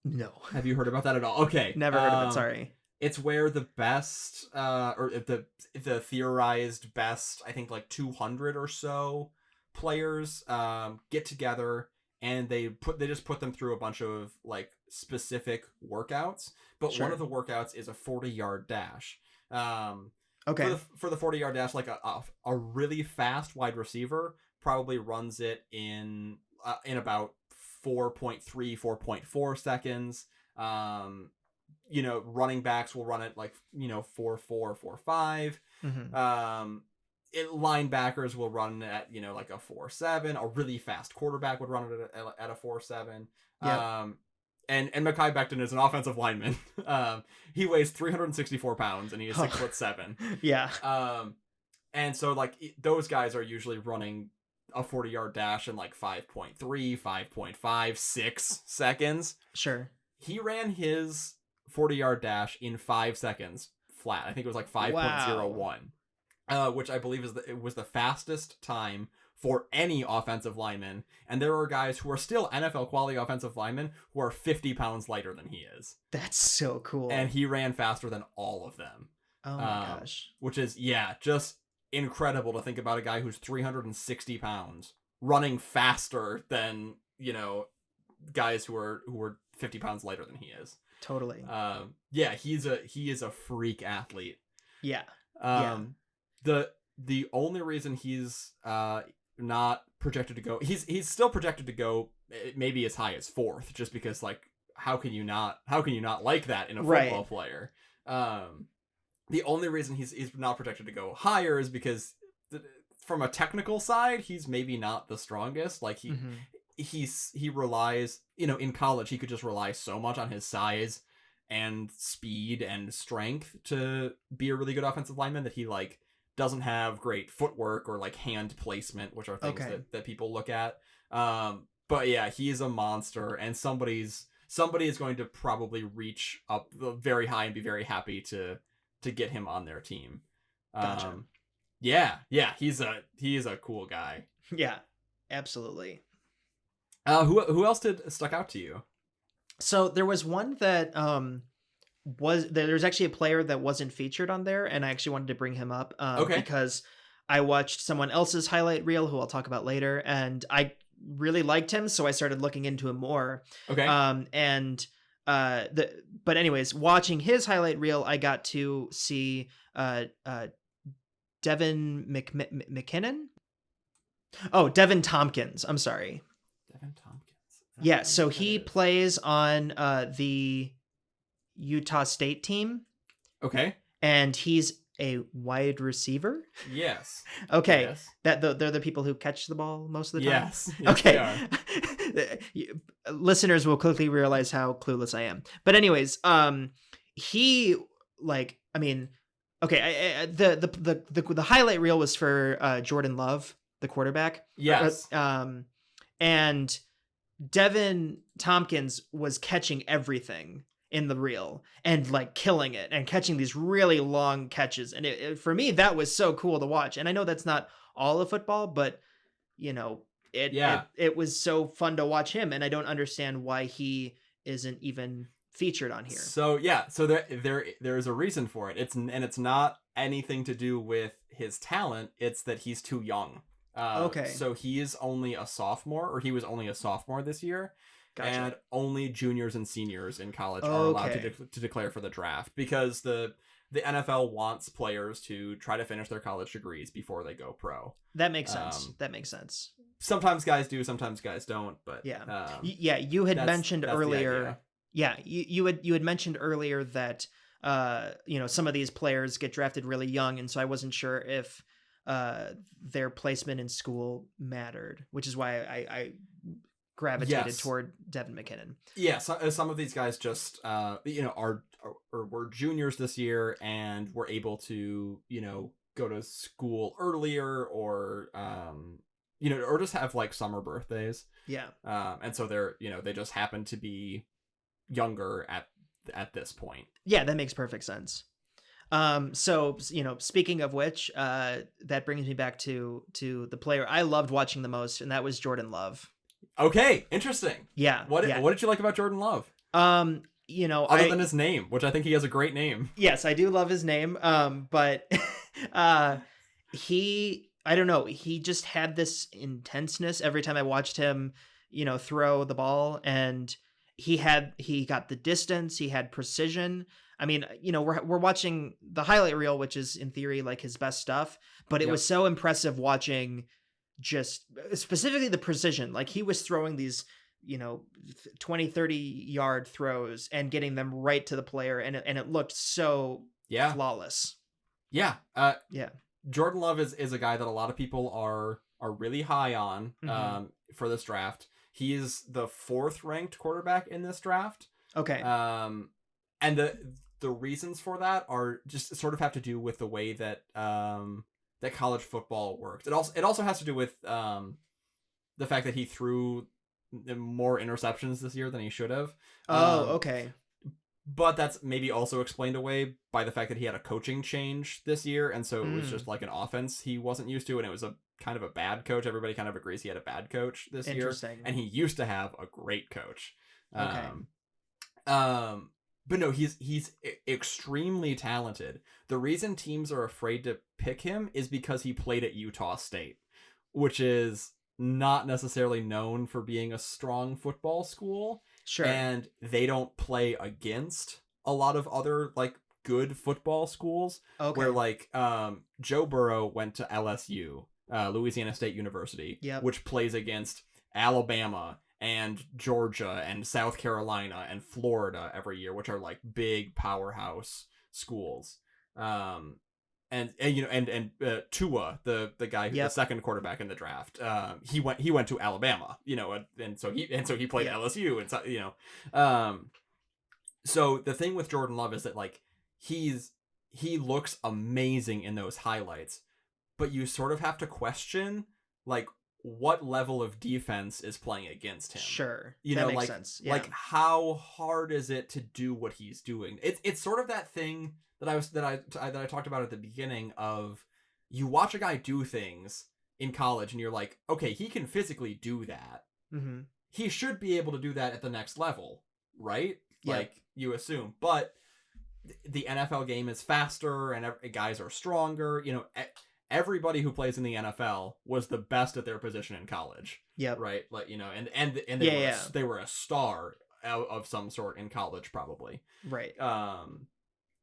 No. Have you heard about that at all? Okay. Never heard of it, sorry. It's where the best, or the theorized best, I think like 200 or so players get together and they just put them through a bunch of like specific workouts. But Sure. one of the workouts is a 40-yard dash. Okay. For the 40-yard dash, like a really fast wide receiver probably runs it in about 4.3, 4.4 seconds. Running backs will run it like 4.4, 4.5. Linebackers will run at like a 4.7. A really fast quarterback would run it at a 4.7. Yep. And Mekhi Becton is an offensive lineman. He weighs 364 pounds and he is 6'7". Yeah. And so like those guys are usually running a 40-yard dash in like 5.3, 5.5, 6 seconds. Sure. He ran his 40-yard dash in 5 seconds flat. I think it was like 5.01, which I believe it was the fastest time for any offensive lineman. And there are guys who are still NFL quality offensive linemen who are 50 pounds lighter than he is. That's so cool. And he ran faster than all of them. Oh my gosh. Which is, just incredible to think about a guy who's 360 pounds running faster than, guys who are 50 pounds lighter than he is. Totally. He is a freak athlete. Yeah. The only reason he's not projected to go, he's still projected to go maybe as high as 4th, just because like how can you not like that in a football player? The only reason he's not projected to go higher is because from a technical side, he's maybe not the strongest. Like he relies, in college, he could just rely so much on his size and speed and strength to be a really good offensive lineman that he like doesn't have great footwork or like hand placement, which are things that people look at. But yeah, he's a monster, and somebody is going to probably reach up very high and be very happy to get him on their team. Gotcha. He is a cool guy. Yeah, absolutely. Who else stuck out to you? So there was one that there's actually a player that wasn't featured on there, and I actually wanted to bring him up because I watched someone else's highlight reel who I'll talk about later, and I really liked him, so I started looking into him more. Okay. But anyways, watching his highlight reel, I got to see Devin McKinnon. Oh, Devin Tompkins. I'm sorry. Devin Tompkins. Yeah, so he plays on the Utah State team. Okay. And he's a wide receiver. Yes. Okay. Yes. They're the people who catch the ball most of the time. Yes. Okay. Listeners will quickly realize how clueless I am. But anyways, he like, I mean, okay, the highlight reel was for Jordan Love, the quarterback. Yes. And Devin Tompkins was catching everything in the reel and like killing it and catching these really long catches. And for me, that was so cool to watch. And I know that's not all of football, but Yeah. it was so fun to watch him, and I don't understand why he isn't even featured on here. So yeah, so there is a reason for it. It's not anything to do with his talent. It's that he's too young. Okay. So he is only a sophomore, or he was only a sophomore this year, Gotcha. and only juniors and seniors in college are Okay. allowed to declare for the draft, because the NFL wants players to try to finish their college degrees before they go pro. That makes sense. That makes sense. Sometimes guys do, sometimes guys don't. But Yeah. Yeah. You had mentioned that's the earlier. idea. Yeah. You had mentioned earlier that some of these players get drafted really young, and so I wasn't sure if their placement in school mattered, which is why I gravitated toward Devin McKinnon. Yeah, so, some of these guys just were juniors this year and were able to go to school earlier, or or just have like summer birthdays. Yeah. And so they just happen to be younger at this point. Yeah, that makes perfect sense. So speaking of which, that brings me back to the player I loved watching the most, and that was Jordan Love. Okay, interesting. Yeah. What did you like about Jordan Love? Other than his name, which I think he has a great name. Yes, I do love his name. But I don't know, he just had this intenseness every time I watched him, throw the ball, and he got the distance, he had precision. I mean, we're watching the highlight reel, which is in theory like his best stuff, but it was so impressive watching just specifically the precision. Like, he was throwing these 20, 30 yard throws and getting them right to the player, and it looked so flawless. Yeah. Yeah. Jordan Love is a guy that a lot of people are really high on for this draft. He is the 4th ranked quarterback in this draft. Okay. And the reasons for that are just sort of have to do with the way that that college football works. It also has to do with the fact that he threw more interceptions this year than he should have. Okay. But that's maybe also explained away by the fact that he had a coaching change this year, and so it was just like an offense he wasn't used to, and it was a kind of a bad coach. Everybody kind of agrees he had a bad coach this year, and he used to have a great coach. Okay. But no, he's extremely talented. The reason teams are afraid to pick him is because he played at Utah State, which is not necessarily known for being a strong football school. Sure. And they don't play against a lot of other like good football schools. Okay. Where like Joe Burrow went to LSU, Louisiana State University, which plays against Alabama and Georgia and South Carolina and Florida every year, which are like big powerhouse schools. And Tua, the guy who's the second quarterback in the draft, he went to Alabama, and so he played LSU, and so so the thing with Jordan Love is that like he looks amazing in those highlights, but you sort of have to question like what level of defense is playing against him. Sure. That makes like sense. Yeah. Like, how hard is it to do what he's doing? It's sort of that thing that I talked about at the beginning of, you watch a guy do things in college and you're like, okay, he can physically do that. Mm-hmm. He should be able to do that at the next level, right? Yeah. Like, you assume. But the NFL game is faster and guys are stronger. Everybody who plays in the NFL was the best at their position in college. Yeah. Right? Like, and they were a star of some sort in college, probably. Right.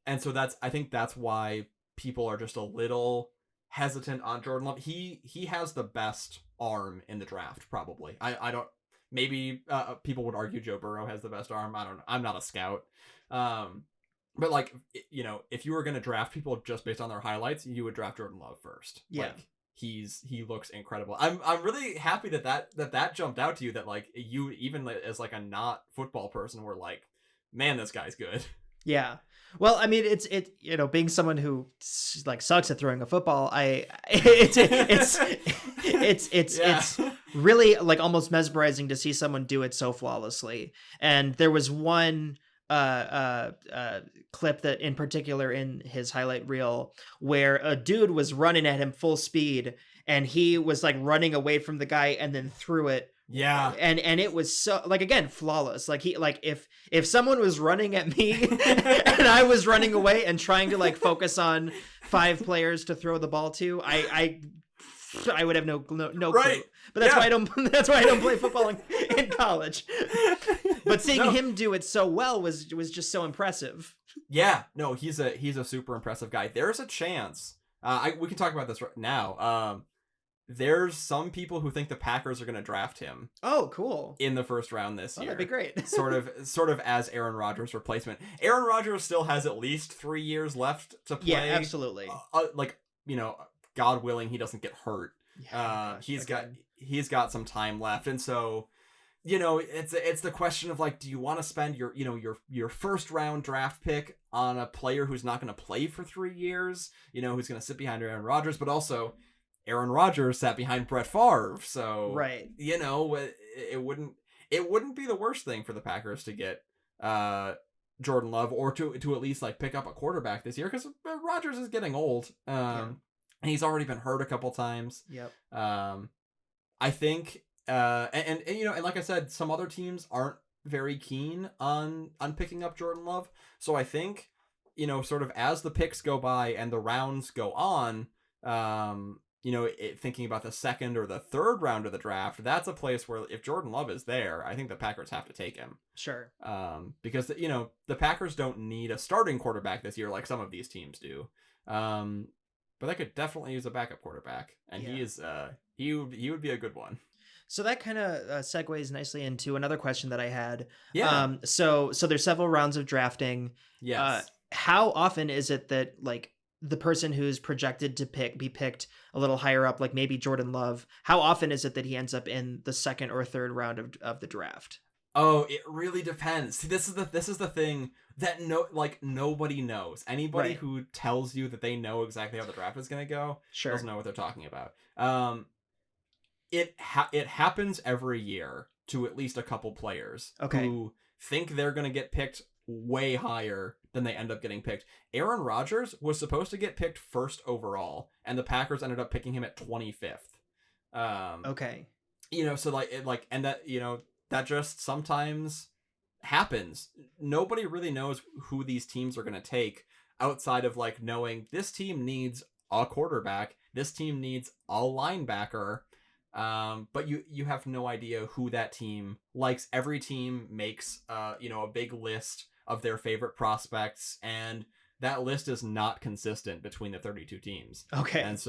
And so I think that's why people are just a little hesitant on Jordan Love. He has the best arm in the draft, probably. I don't, maybe people would argue Joe Burrow has the best arm. I don't know. I'm not a scout. But like, if you were going to draft people just based on their highlights, you would draft Jordan Love first. Yeah. Like, he looks incredible. I'm really happy that jumped out to you, that like you, even as like a not football person, were like, man, this guy's good. Yeah. Well, I mean, it's being someone who like sucks at throwing a football, it's really like almost mesmerizing to see someone do it so flawlessly. And there was one clip that in particular in his highlight reel where a dude was running at him full speed and he was like running away from the guy and then threw it. Yeah. And it was so like, again, flawless. Like he, like if someone was running at me and I was running away and trying to like focus on 5 players to throw the ball to, I would have no Right. clue. But that's why I don't that's why I don't play football in college. But seeing him do it so well was just so impressive. Yeah, no, he's a super impressive guy. There's a chance. We can talk about this right now. There's some people who think the Packers are going to draft him. Oh, cool. In the first round this year. That'd be great. sort of as Aaron Rodgers' replacement. Aaron Rodgers still has at least 3 years left to play. Yeah, absolutely. Like, you know, God willing, he doesn't get hurt. Yeah, he's got some time left, and so, you know, it's the question of like, do you want to spend your first round draft pick on a player who's not going to play for 3 years, you know, who's going to sit behind Aaron Rodgers, but also Aaron Rodgers sat behind Brett Favre, so right, you know, it wouldn't be the worst thing for the Packers to get Jordan Love, or to at least like pick up a quarterback this year, because Rodgers is getting old. And he's already been hurt a couple times. Yep. I think and you know, and like I said, some other teams aren't very keen on picking up Jordan Love. So I think, you know, sort of as the picks go by and the rounds go on, you know, thinking about the second or the third round of the draft, that's a place where if Jordan Love is there, I think the Packers have to take him. Sure. Because, you know, the Packers don't need a starting quarterback this year like some of these teams do. But they could definitely use a backup quarterback, and he would be a good one. So that kind of segues nicely into another question that I had. Yeah. So there's several rounds of drafting. Yes. How often is it that like the person who's projected to be picked a little higher up, like maybe Jordan Love, how often is it that he ends up in the second or third round of the draft? Oh, it really depends. See, this is the thing that nobody knows. Anybody who tells you that they know exactly how the draft is going to go doesn't know what they're talking about. It happens every year to at least a couple players who think they're going to get picked way higher than they end up getting picked. Aaron Rodgers was supposed to get picked first overall, and the Packers ended up picking him at 25th. You know, so and that, you know, that just sometimes happens. Nobody really knows who these teams are going to take outside of like knowing this team needs a quarterback, this team needs a linebacker. But you have no idea who that team likes. Every team makes you know, a big list of their favorite prospects, and that list is not consistent between the 32 teams. And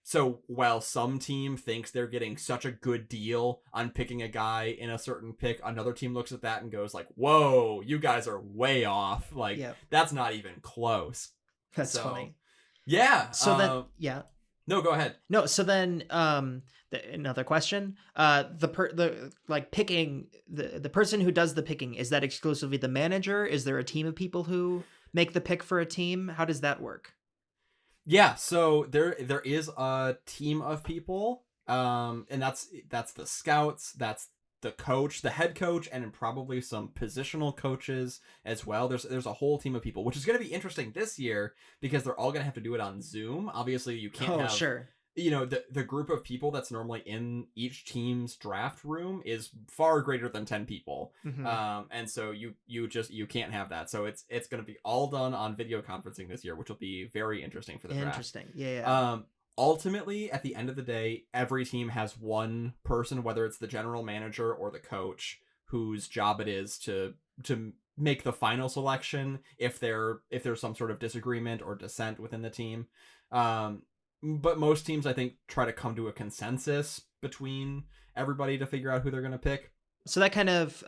so while some team thinks they're getting such a good deal on picking a guy in a certain pick, another team looks at that and goes like, whoa, you guys are way off. Like, that's not even close. That's funny. Yeah. So no, go ahead. No, so then another question. Picking the person who does the picking, is that exclusively the manager? Is there a team of people who make the pick for a team? How does that work? Yeah, so there is a team of people, and that's the scouts, that's the coach, the head coach, and probably some positional coaches as well. There's a whole team of people, which is going to be interesting this year because they're all going to have to do it on Zoom. Obviously, you can't you know, the group of people that's normally in each team's draft room is far greater than 10 people. And so you can't have that. So it's going to be all done on video conferencing this year, which will be very interesting for the draft. Interesting. Yeah. Ultimately, at the end of the day, every team has one person, whether it's the general manager or the coach, whose job it is to make the final selection if there's some sort of disagreement or dissent within the team. But most teams, I think, try to come to a consensus between everybody to figure out who they're going to pick. So that kind of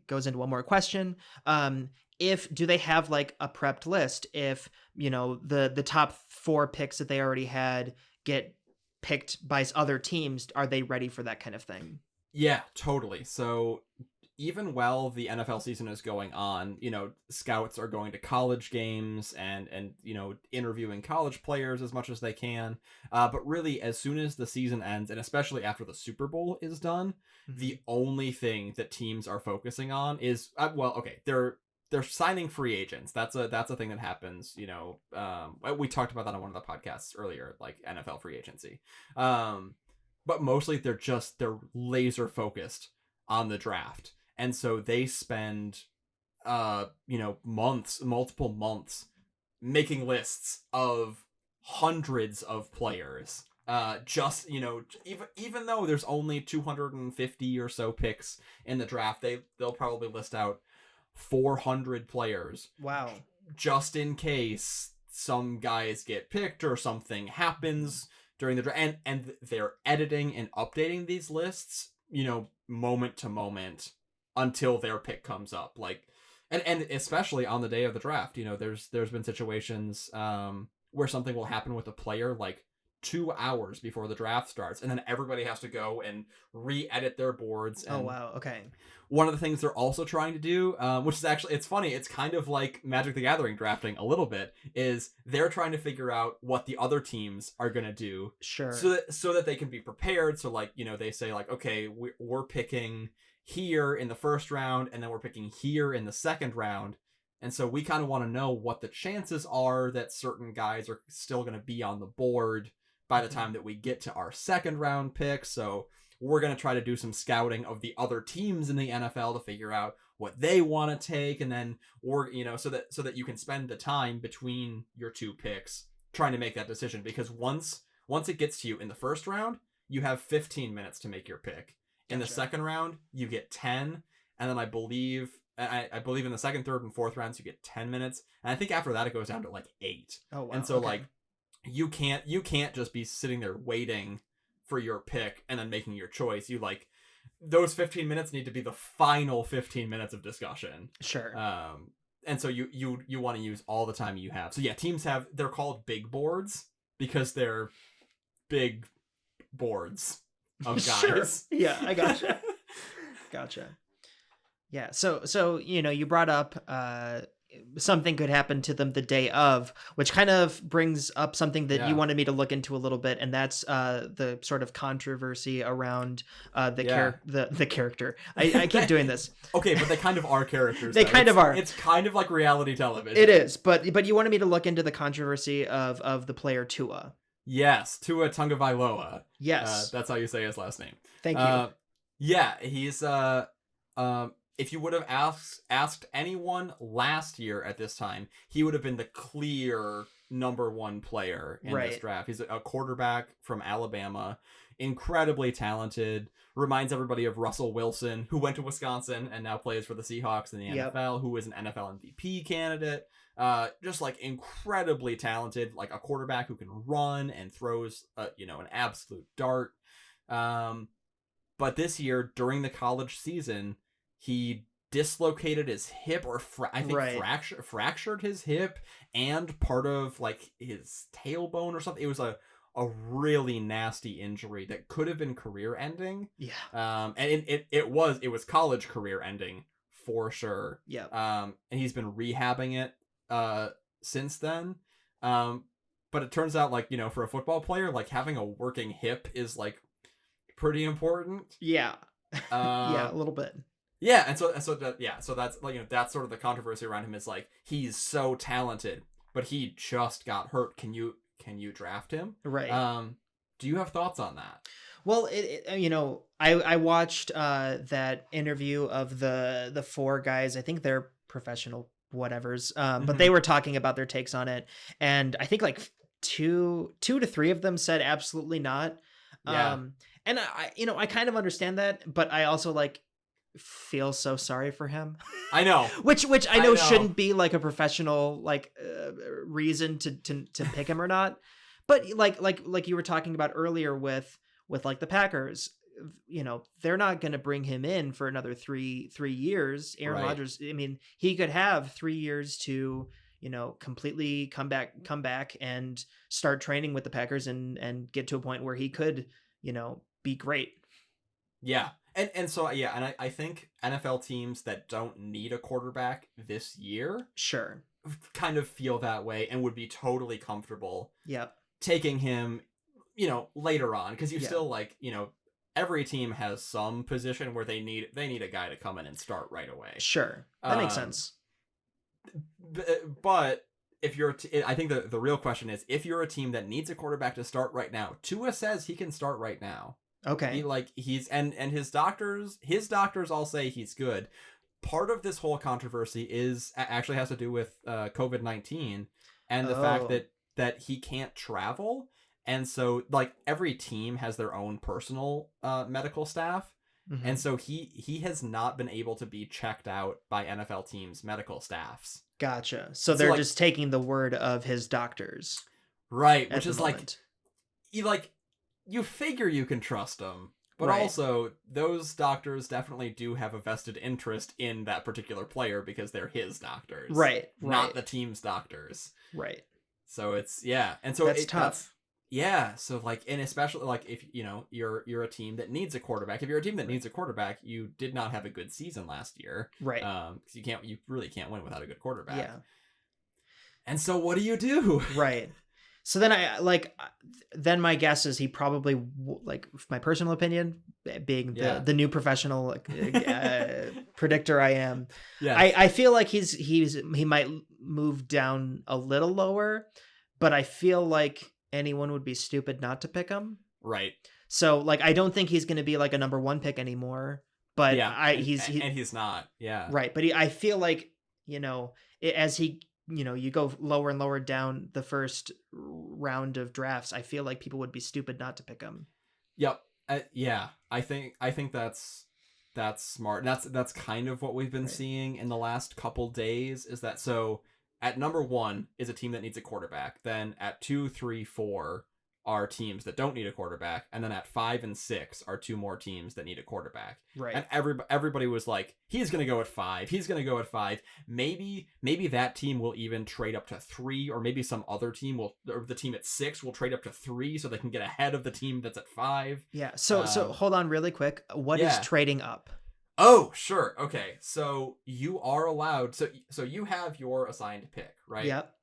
goes into one more question. Do they have like a prepped list? If, you know, the top 4 picks that they already had get picked by other teams, are they ready for that kind of thing? Yeah, totally. So even while the NFL season is going on, you know, scouts are going to college games and you know, interviewing college players as much as they can. But really, as soon as the season ends, and especially after the Super Bowl is done, the only thing that teams are focusing on is, they're signing free agents. That's a thing that happens. We talked about that on one of the podcasts earlier, like NFL free agency. But mostly they're laser focused on the draft, and so they spend multiple months making lists of hundreds of players. Just even though there's only 250 or so picks in the draft, they'll probably list out 400 players. Wow. Just in case some guys get picked or something happens during the draft, and they're editing and updating these lists, moment to moment until their pick comes up. Like, and especially on the day of the draft, there's been situations where something will happen with a player like 2 hours before the draft starts, and then everybody has to go and re-edit their boards. And oh wow, okay. One of the things they're also trying to do, which is actually, it's funny, it's kind of like Magic the Gathering drafting a little bit, is they're trying to figure out what the other teams are going to do. Sure. So that they can be prepared. So like, they say like, okay, we're picking here in the first round, and then we're picking here in the second round. And so we kind of want to know what the chances are that certain guys are still going to be on the board by the time that we get to our second round pick. So we're going to try to do some scouting of the other teams in the NFL to figure out what they want to take. And then so that you can spend the time between your two picks trying to make that decision. Because once it gets to you in the first round, you have 15 minutes to make your pick. In the second round, you get 10. And then I believe in the second, third, and fourth rounds, you get 10 minutes. And I think after that, it goes down to like 8. Oh, wow. And so like, you can't just be sitting there waiting for your pick and then making your choice. Those 15 minutes need to be the final 15 minutes of discussion. Sure. And so you want to use all the time you have. So yeah, teams they're called big boards because they're big boards of guys. Sure. Yeah, I gotcha. Gotcha. Yeah. So you brought up something could happen to them the day of, which kind of brings up something that you wanted me to look into a little bit, and that's the sort of controversy around the character. I keep doing this. Okay, but they kind of are characters. They kind of are. It's kind of like reality television. It is, but you wanted me to look into the controversy of the player Tua. Yes, Tua Tagovailoa. Yes, that's how you say his last name. Thank you. Yeah, he's if you would have asked anyone last year at this time, he would have been the clear number one player in this draft. He's a quarterback from Alabama, incredibly talented, reminds everybody of Russell Wilson, who went to Wisconsin and now plays for the Seahawks in the NFL, who is an NFL MVP candidate. Just like incredibly talented, like a quarterback who can run and throws an absolute dart. But this year during the college season, he dislocated his hip, or fractured his hip and part of like his tailbone or something. It was a really nasty injury that could have been career ending. Yeah. And it was college career ending for sure. Yeah. And he's been rehabbing it since then. But it turns out, like, for a football player, like having a working hip is like pretty important. Yeah. Yeah, a little bit. Yeah, and so that's like, that's sort of the controversy around him, is like he's so talented, but he just got hurt. Can you draft him? Right. Do you have thoughts on that? Well, I watched that interview of the 4 guys. I think they're professional whatevers, but they were talking about their takes on it, and I think like two to three of them said absolutely not. Yeah. And I kind of understand that, but I also like feel so sorry for him. I know. which I know shouldn't be like a professional like reason to pick him or not. But like you were talking about earlier with like the Packers, they're not going to bring him in for another three years. Aaron Rodgers, I mean, he could have 3 years to completely come back and start training with the Packers and get to a point where he could be great. Yeah. And so, yeah, and I think NFL teams that don't need a quarterback this year sure kind of feel that way and would be totally comfortable taking him, later on, because you still like, every team has some position where they need a guy to come in and start right away. Sure. That makes sense. But if you're, I think the real question is, if you're a team that needs a quarterback to start right now, Tua says he can start right now. Okay. He's and his doctors all say he's good. Part of this whole controversy actually has to do with COVID-19 and the fact that he can't travel, and so like every team has their own personal medical staff. Mm-hmm. And so he has not been able to be checked out by NFL teams' medical staffs. Gotcha. So they're just taking the word of his doctors. Right, which is you figure you can trust them, but also those doctors definitely do have a vested interest in that particular player because they're his doctors. Right. Not the team's doctors. Right. So it's and so that's tough. So like, and especially like if you're a team that needs a quarterback. If you're a team that needs a quarterback, you did not have a good season last year, right? Because you really can't win without a good quarterback. Yeah. And so what do you do? Right. So then my guess is he probably, like, my personal opinion, being the new professional predictor I am. Yeah. I feel like he might move down a little lower, but I feel like anyone would be stupid not to pick him. Right. So like, I don't think he's going to be like a number 1 pick anymore, but he's not. Yeah. Right. But I feel like, as he, you go lower and lower down the first round of drafts, I feel like people would be stupid not to pick him. Yep. Yeah. I think that's smart. That's kind of what we've been seeing in the last couple days, is that so at number 1 is a team that needs a quarterback. Then at 2, 3, 4 are teams that don't need a quarterback. And then at 5 and 6 are 2 more teams that need a quarterback. Right. And everybody was like, he's going to go at 5. He's going to go at 5. Maybe that team will even trade up to 3, or maybe some other team or the team at 6 will trade up to 3 so they can get ahead of the team that's at 5. Yeah. So hold on really quick. What is trading up? Oh, sure. Okay. So you are allowed. So you have your assigned pick, right? Yep.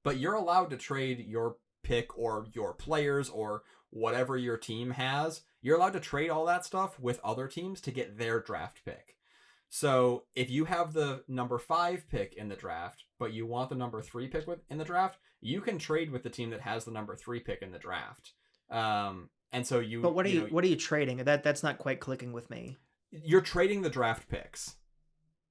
But you're allowed to trade your pick or your players or whatever your team has. You're allowed to trade all that stuff with other teams to get their draft pick. So if you have the number 5 pick in the draft, but you want the number 3 pick in the draft, you can trade with the team that has the number 3 pick in the draft. And so you. But what are you trading? That's not quite clicking with me. You're trading the draft picks.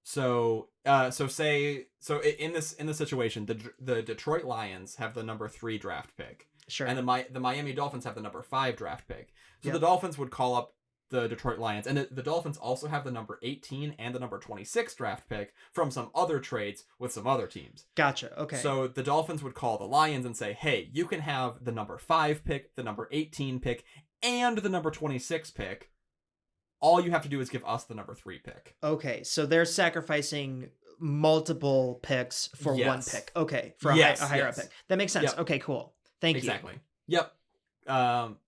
So in this situation, the Detroit Lions have the number 3 draft pick. Sure. And the Miami Dolphins have the number 5 draft pick. So the Dolphins would call up the Detroit Lions, and the Dolphins also have the number 18 and the number 26 draft pick from some other trades with some other teams. Gotcha. Okay. So the Dolphins would call the Lions and say, "Hey, you can have the number 5 pick, the number 18 pick, and the number 26 pick. All you have to do is give us the number 3 pick." Okay, so they're sacrificing multiple picks for one pick. Okay, for a higher up pick. That makes sense. Yep. Okay, cool. Thank you. Exactly. Yep.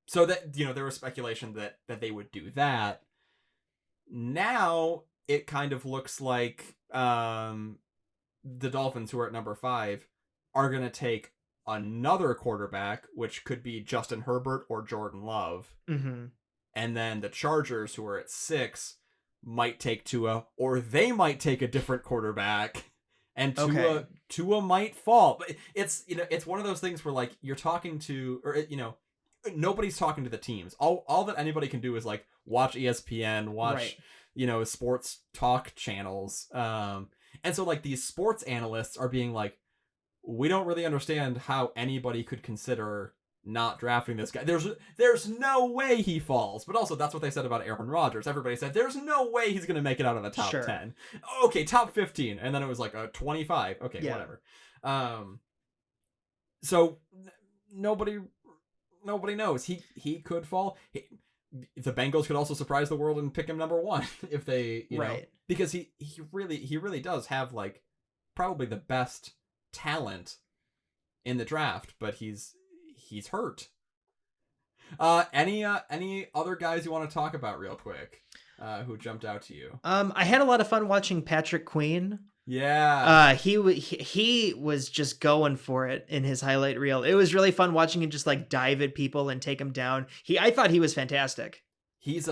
So that there was speculation that they would do that. Now it kind of looks like the Dolphins, who are at number 5, are going to take another quarterback, which could be Justin Herbert or Jordan Love. Mm-hmm. And then the Chargers, who are at 6, might take Tua, or they might take a different quarterback, and Tua might fall. But it's one of those things where like you're talking to, or nobody's talking to the teams. All that anybody can do is like watch ESPN, watch sports talk channels, and so like these sports analysts are being like, we don't really understand how anybody could consider not drafting this guy. There's no way he falls. But also that's what they said about Aaron Rodgers. Everybody said there's no way he's going to make it out of the top 10. Okay, top 15. And then it was like a 25. Okay, whatever. So nobody knows. He could fall. The Bengals could also surprise the world and pick him number 1 if they, know, because he really does have like probably the best talent in the draft, but he's hurt. Any other guys you want to talk about real quick who jumped out to you? I had a lot of fun watching Patrick Queen. Yeah. He was just going for it in his highlight reel. It was really fun watching him just like dive at people and take them down. I thought he was fantastic. He's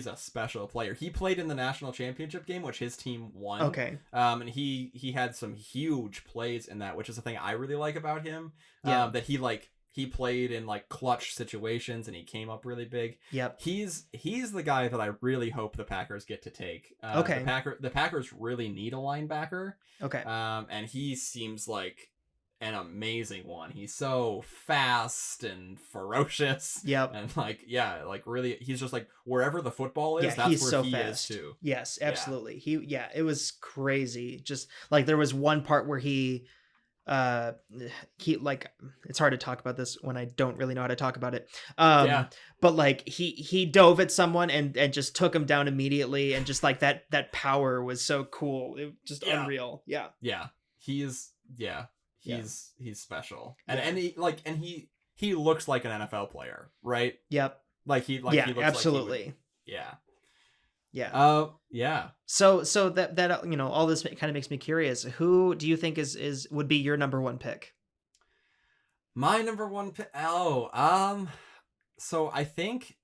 a special player. He played in the national championship game, which his team won. Okay. And he had some huge plays in that, which is the thing I really like about him. Yeah. That he played in like clutch situations and he came up really big. Yep. He's the guy that I really hope the Packers get to take. Okay. The Packers really need a linebacker. Okay. And he seems like an amazing one. He's so fast and ferocious. Yep. And like really, he's just like wherever the football is, that's he's where so he fast. is too. Yes, absolutely. It was crazy. Just like there was one part where he like, it's hard to talk about this when I don't really know how to talk about it. But like he dove at someone and just took him down immediately, and just like that power was so cool. It just unreal. Yeah. He's special. And he looks like an NFL player, right? Yep. Like he looks absolutely. Like he would, yeah. Yeah. So that all this kind of makes me curious. Who do you think would be your number one pick? My number one pick. So I think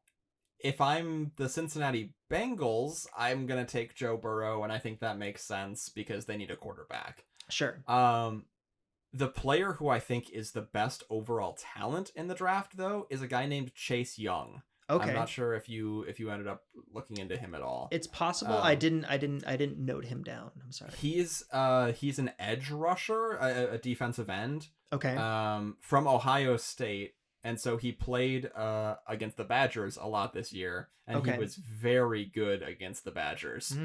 if I'm the Cincinnati Bengals, I'm gonna take Joe Burrow, and I think that makes sense because they need a quarterback. Sure. The player who I think is the best overall talent in the draft, though, is a guy named Chase Young. Okay. I'm not sure if you ended up looking into him at all. It's possible. I didn't note him down. I'm sorry. He's an edge rusher, a defensive end. Okay. From Ohio State, and so he played against the Badgers a lot this year, and he was very good against the Badgers.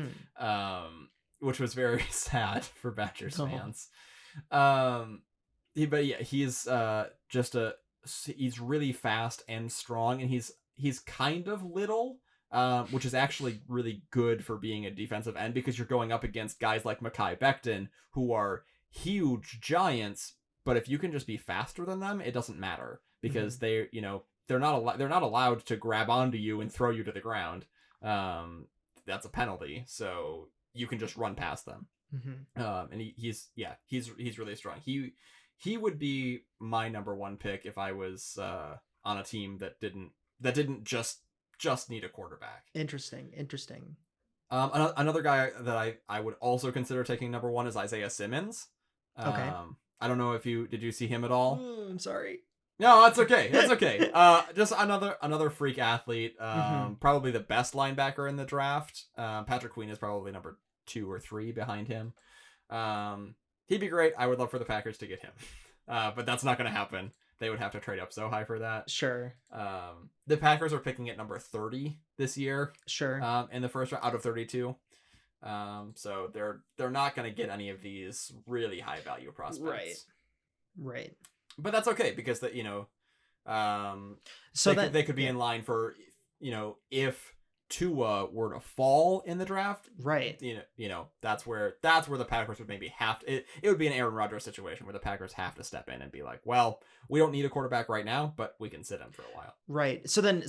Which was very sad for Badgers fans. He's he's really fast and strong, and he's kind of little, which is actually really good for being a defensive end because you're going up against guys like Mekhi Becton who are huge giants. But if you can just be faster than them, it doesn't matter because they're not allowed to grab onto you and throw you to the ground. That's a penalty, so you can just run past them. And he's really strong. He would be my number one pick if I was on a team that didn't just need a quarterback. Interesting. Another guy that I would also consider taking number one is Isaiah Simmons. Okay. I don't know if did you see him at all? I'm sorry. No, that's okay. That's okay. Just another freak athlete. Probably the best linebacker in the draft. Patrick Queen is probably number 2 or 3 behind him. He'd be great. I would love for the Packers to get him. But that's not going to happen. They would have to trade up so high for that. Sure. The Packers are picking at number 30 this year. Sure. In the first round out of 32. So they're not going to get any of these really high value prospects. Right. But that's okay because they could be in line for, if Tua were to fall in the draft, right? That's where the Packers would maybe have to. It would be an Aaron Rodgers situation where the Packers have to step in and be like, well, we don't need a quarterback right now, but we can sit him for a while. Right. So then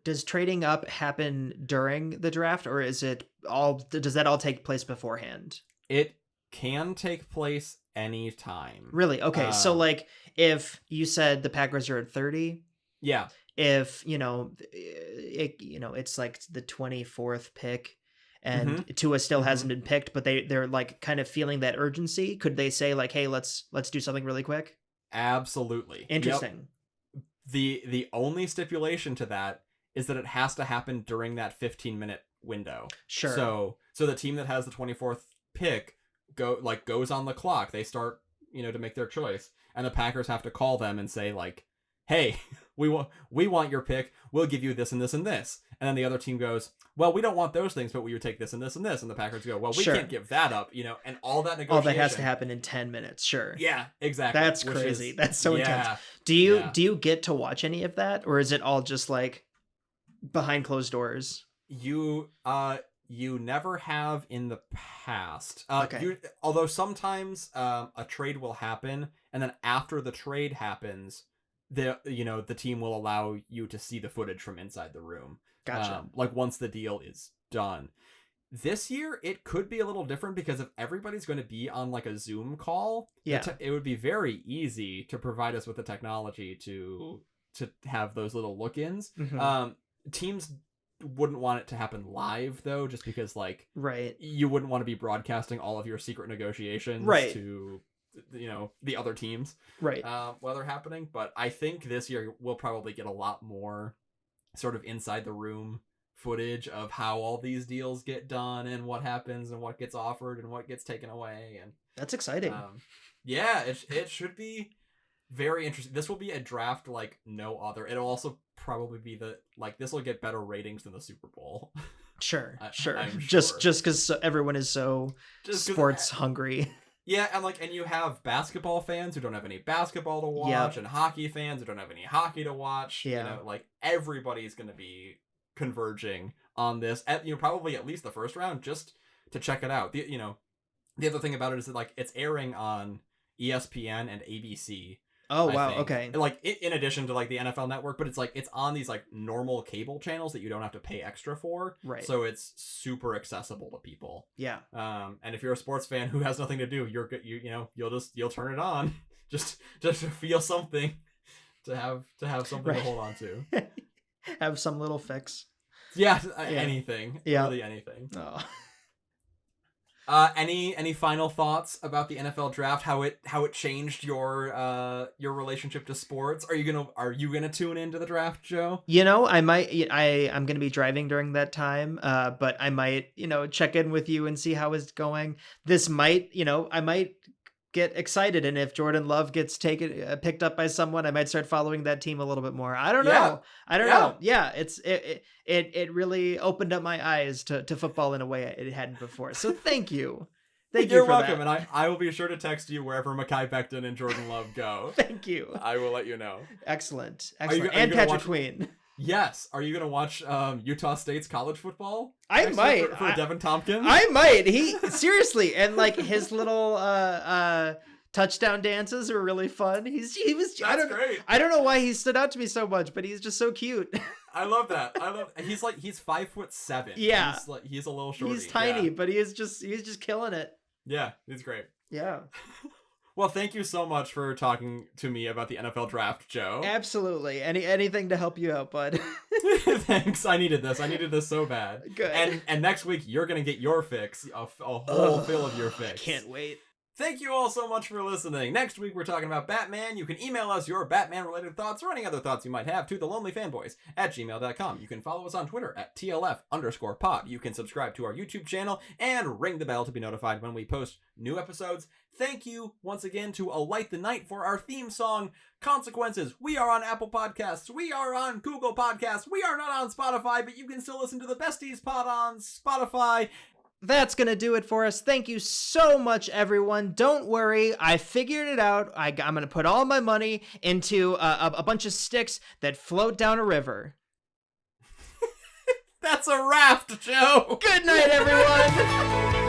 does trading up happen during the draft, or does that all take place beforehand? It can take place anytime. Really? Okay. So like if you said the Packers are at 30. Yeah. If it's like the 24th pick and Tua still hasn't been picked, but they're like kind of feeling that urgency, could they say like, hey, let's do something really quick? Absolutely. Interesting. Yep. The only stipulation to that is that it has to happen during that 15-minute window. Sure. So the team that has the 24th pick goes on the clock. They start to make their choice, and the Packers have to call them and say like, hey, we want your pick. We'll give you this and this and this. And then the other team goes, well, we don't want those things, but we would take this and this and this. And the Packers go, well, we can't give that up, and all that negotiation. All that has to happen in 10 minutes. Sure. Yeah, exactly. That's crazy. That's so intense. Do you get to watch any of that, or is it all just like behind closed doors? You never have in the past. Okay. Although sometimes a trade will happen, and then after the trade happens, the team will allow you to see the footage from inside the room. Gotcha. Like once the deal is done. This year it could be a little different because if everybody's going to be on like a Zoom call, it would be very easy to provide us with the technology to have those little look-ins. teams wouldn't want it to happen live though, just because like Right. you wouldn't want to be broadcasting all of your secret negotiations Right. to the other teams Right. while they're happening. But I think this year we'll probably get a lot more sort of inside the room footage of how all these deals get done and what happens and what gets offered and what gets taken away. And That's exciting. yeah, it should be very interesting. This will be a draft like no other. It'll also probably be this will get better ratings than the Super Bowl. Sure. I'm Sure. sure. Just because everyone is so sports hungry. Yeah, and you have basketball fans who don't have any basketball to watch, and hockey fans who don't have any hockey to watch. Yeah. Everybody's going to be converging on this at probably at least the first round just to check it out. The other thing about it is that it's airing on ESPN and ABC. Oh I wow, think. okay. In addition to the NFL Network, but it's on these normal cable channels that you don't have to pay extra for. Right. So it's super accessible to people. Yeah. And if you're a sports fan who has nothing to do, you'll turn it on just to feel something, to have something to hold on to. Have some little fix. Yeah, anything. Yeah. Really anything. Oh. Any final thoughts about the NFL draft? How it changed your relationship to sports? Are you gonna tune into the draft, Joe? I might. I'm gonna be driving during that time. But I might, check in with you and see how it's going. This might, I might get excited, and if Jordan Love gets picked up by someone, I might start following that team a little bit more. I don't know. Yeah, it really opened up my eyes to football in a way it hadn't before. So thank you. You're welcome, and I will be sure to text you wherever Mekhi Becton and Jordan Love go. Thank you. I will let you know. Excellent. And Patrick Queen. Yes. Are you going to watch Utah State's college football? I might. For Devin Tompkins? I might. Seriously. And his little touchdown dances are really fun. He was great. I don't know why he stood out to me so much, but he's just so cute. I love that. He's 5'7". Yeah. He's a little shorty. He's tiny, but he's just killing it. Yeah, he's great. Yeah. Well, thank you so much for talking to me about the NFL draft, Joe. Absolutely. Anything to help you out, bud. Thanks. I needed this so bad. Good. And next week you're gonna get your fix, a whole fill of your fix. I can't wait. Thank you all so much for listening. Next week, we're talking about Batman. You can email us your Batman-related thoughts or any other thoughts you might have to thelonelyfanboys@gmail.com. You can follow us on Twitter at TLF_pod. You can subscribe to our YouTube channel and ring the bell to be notified when we post new episodes. Thank you once again to Alight the Night for our theme song, Consequences. We are on Apple Podcasts. We are on Google Podcasts. We are not on Spotify, but you can still listen to the Besties Pod on Spotify. That's going to do it for us. Thank you so much, everyone. Don't worry. I figured it out. I'm going to put all my money into a bunch of sticks that float down a river. That's a raft, Joe. Good night, everyone.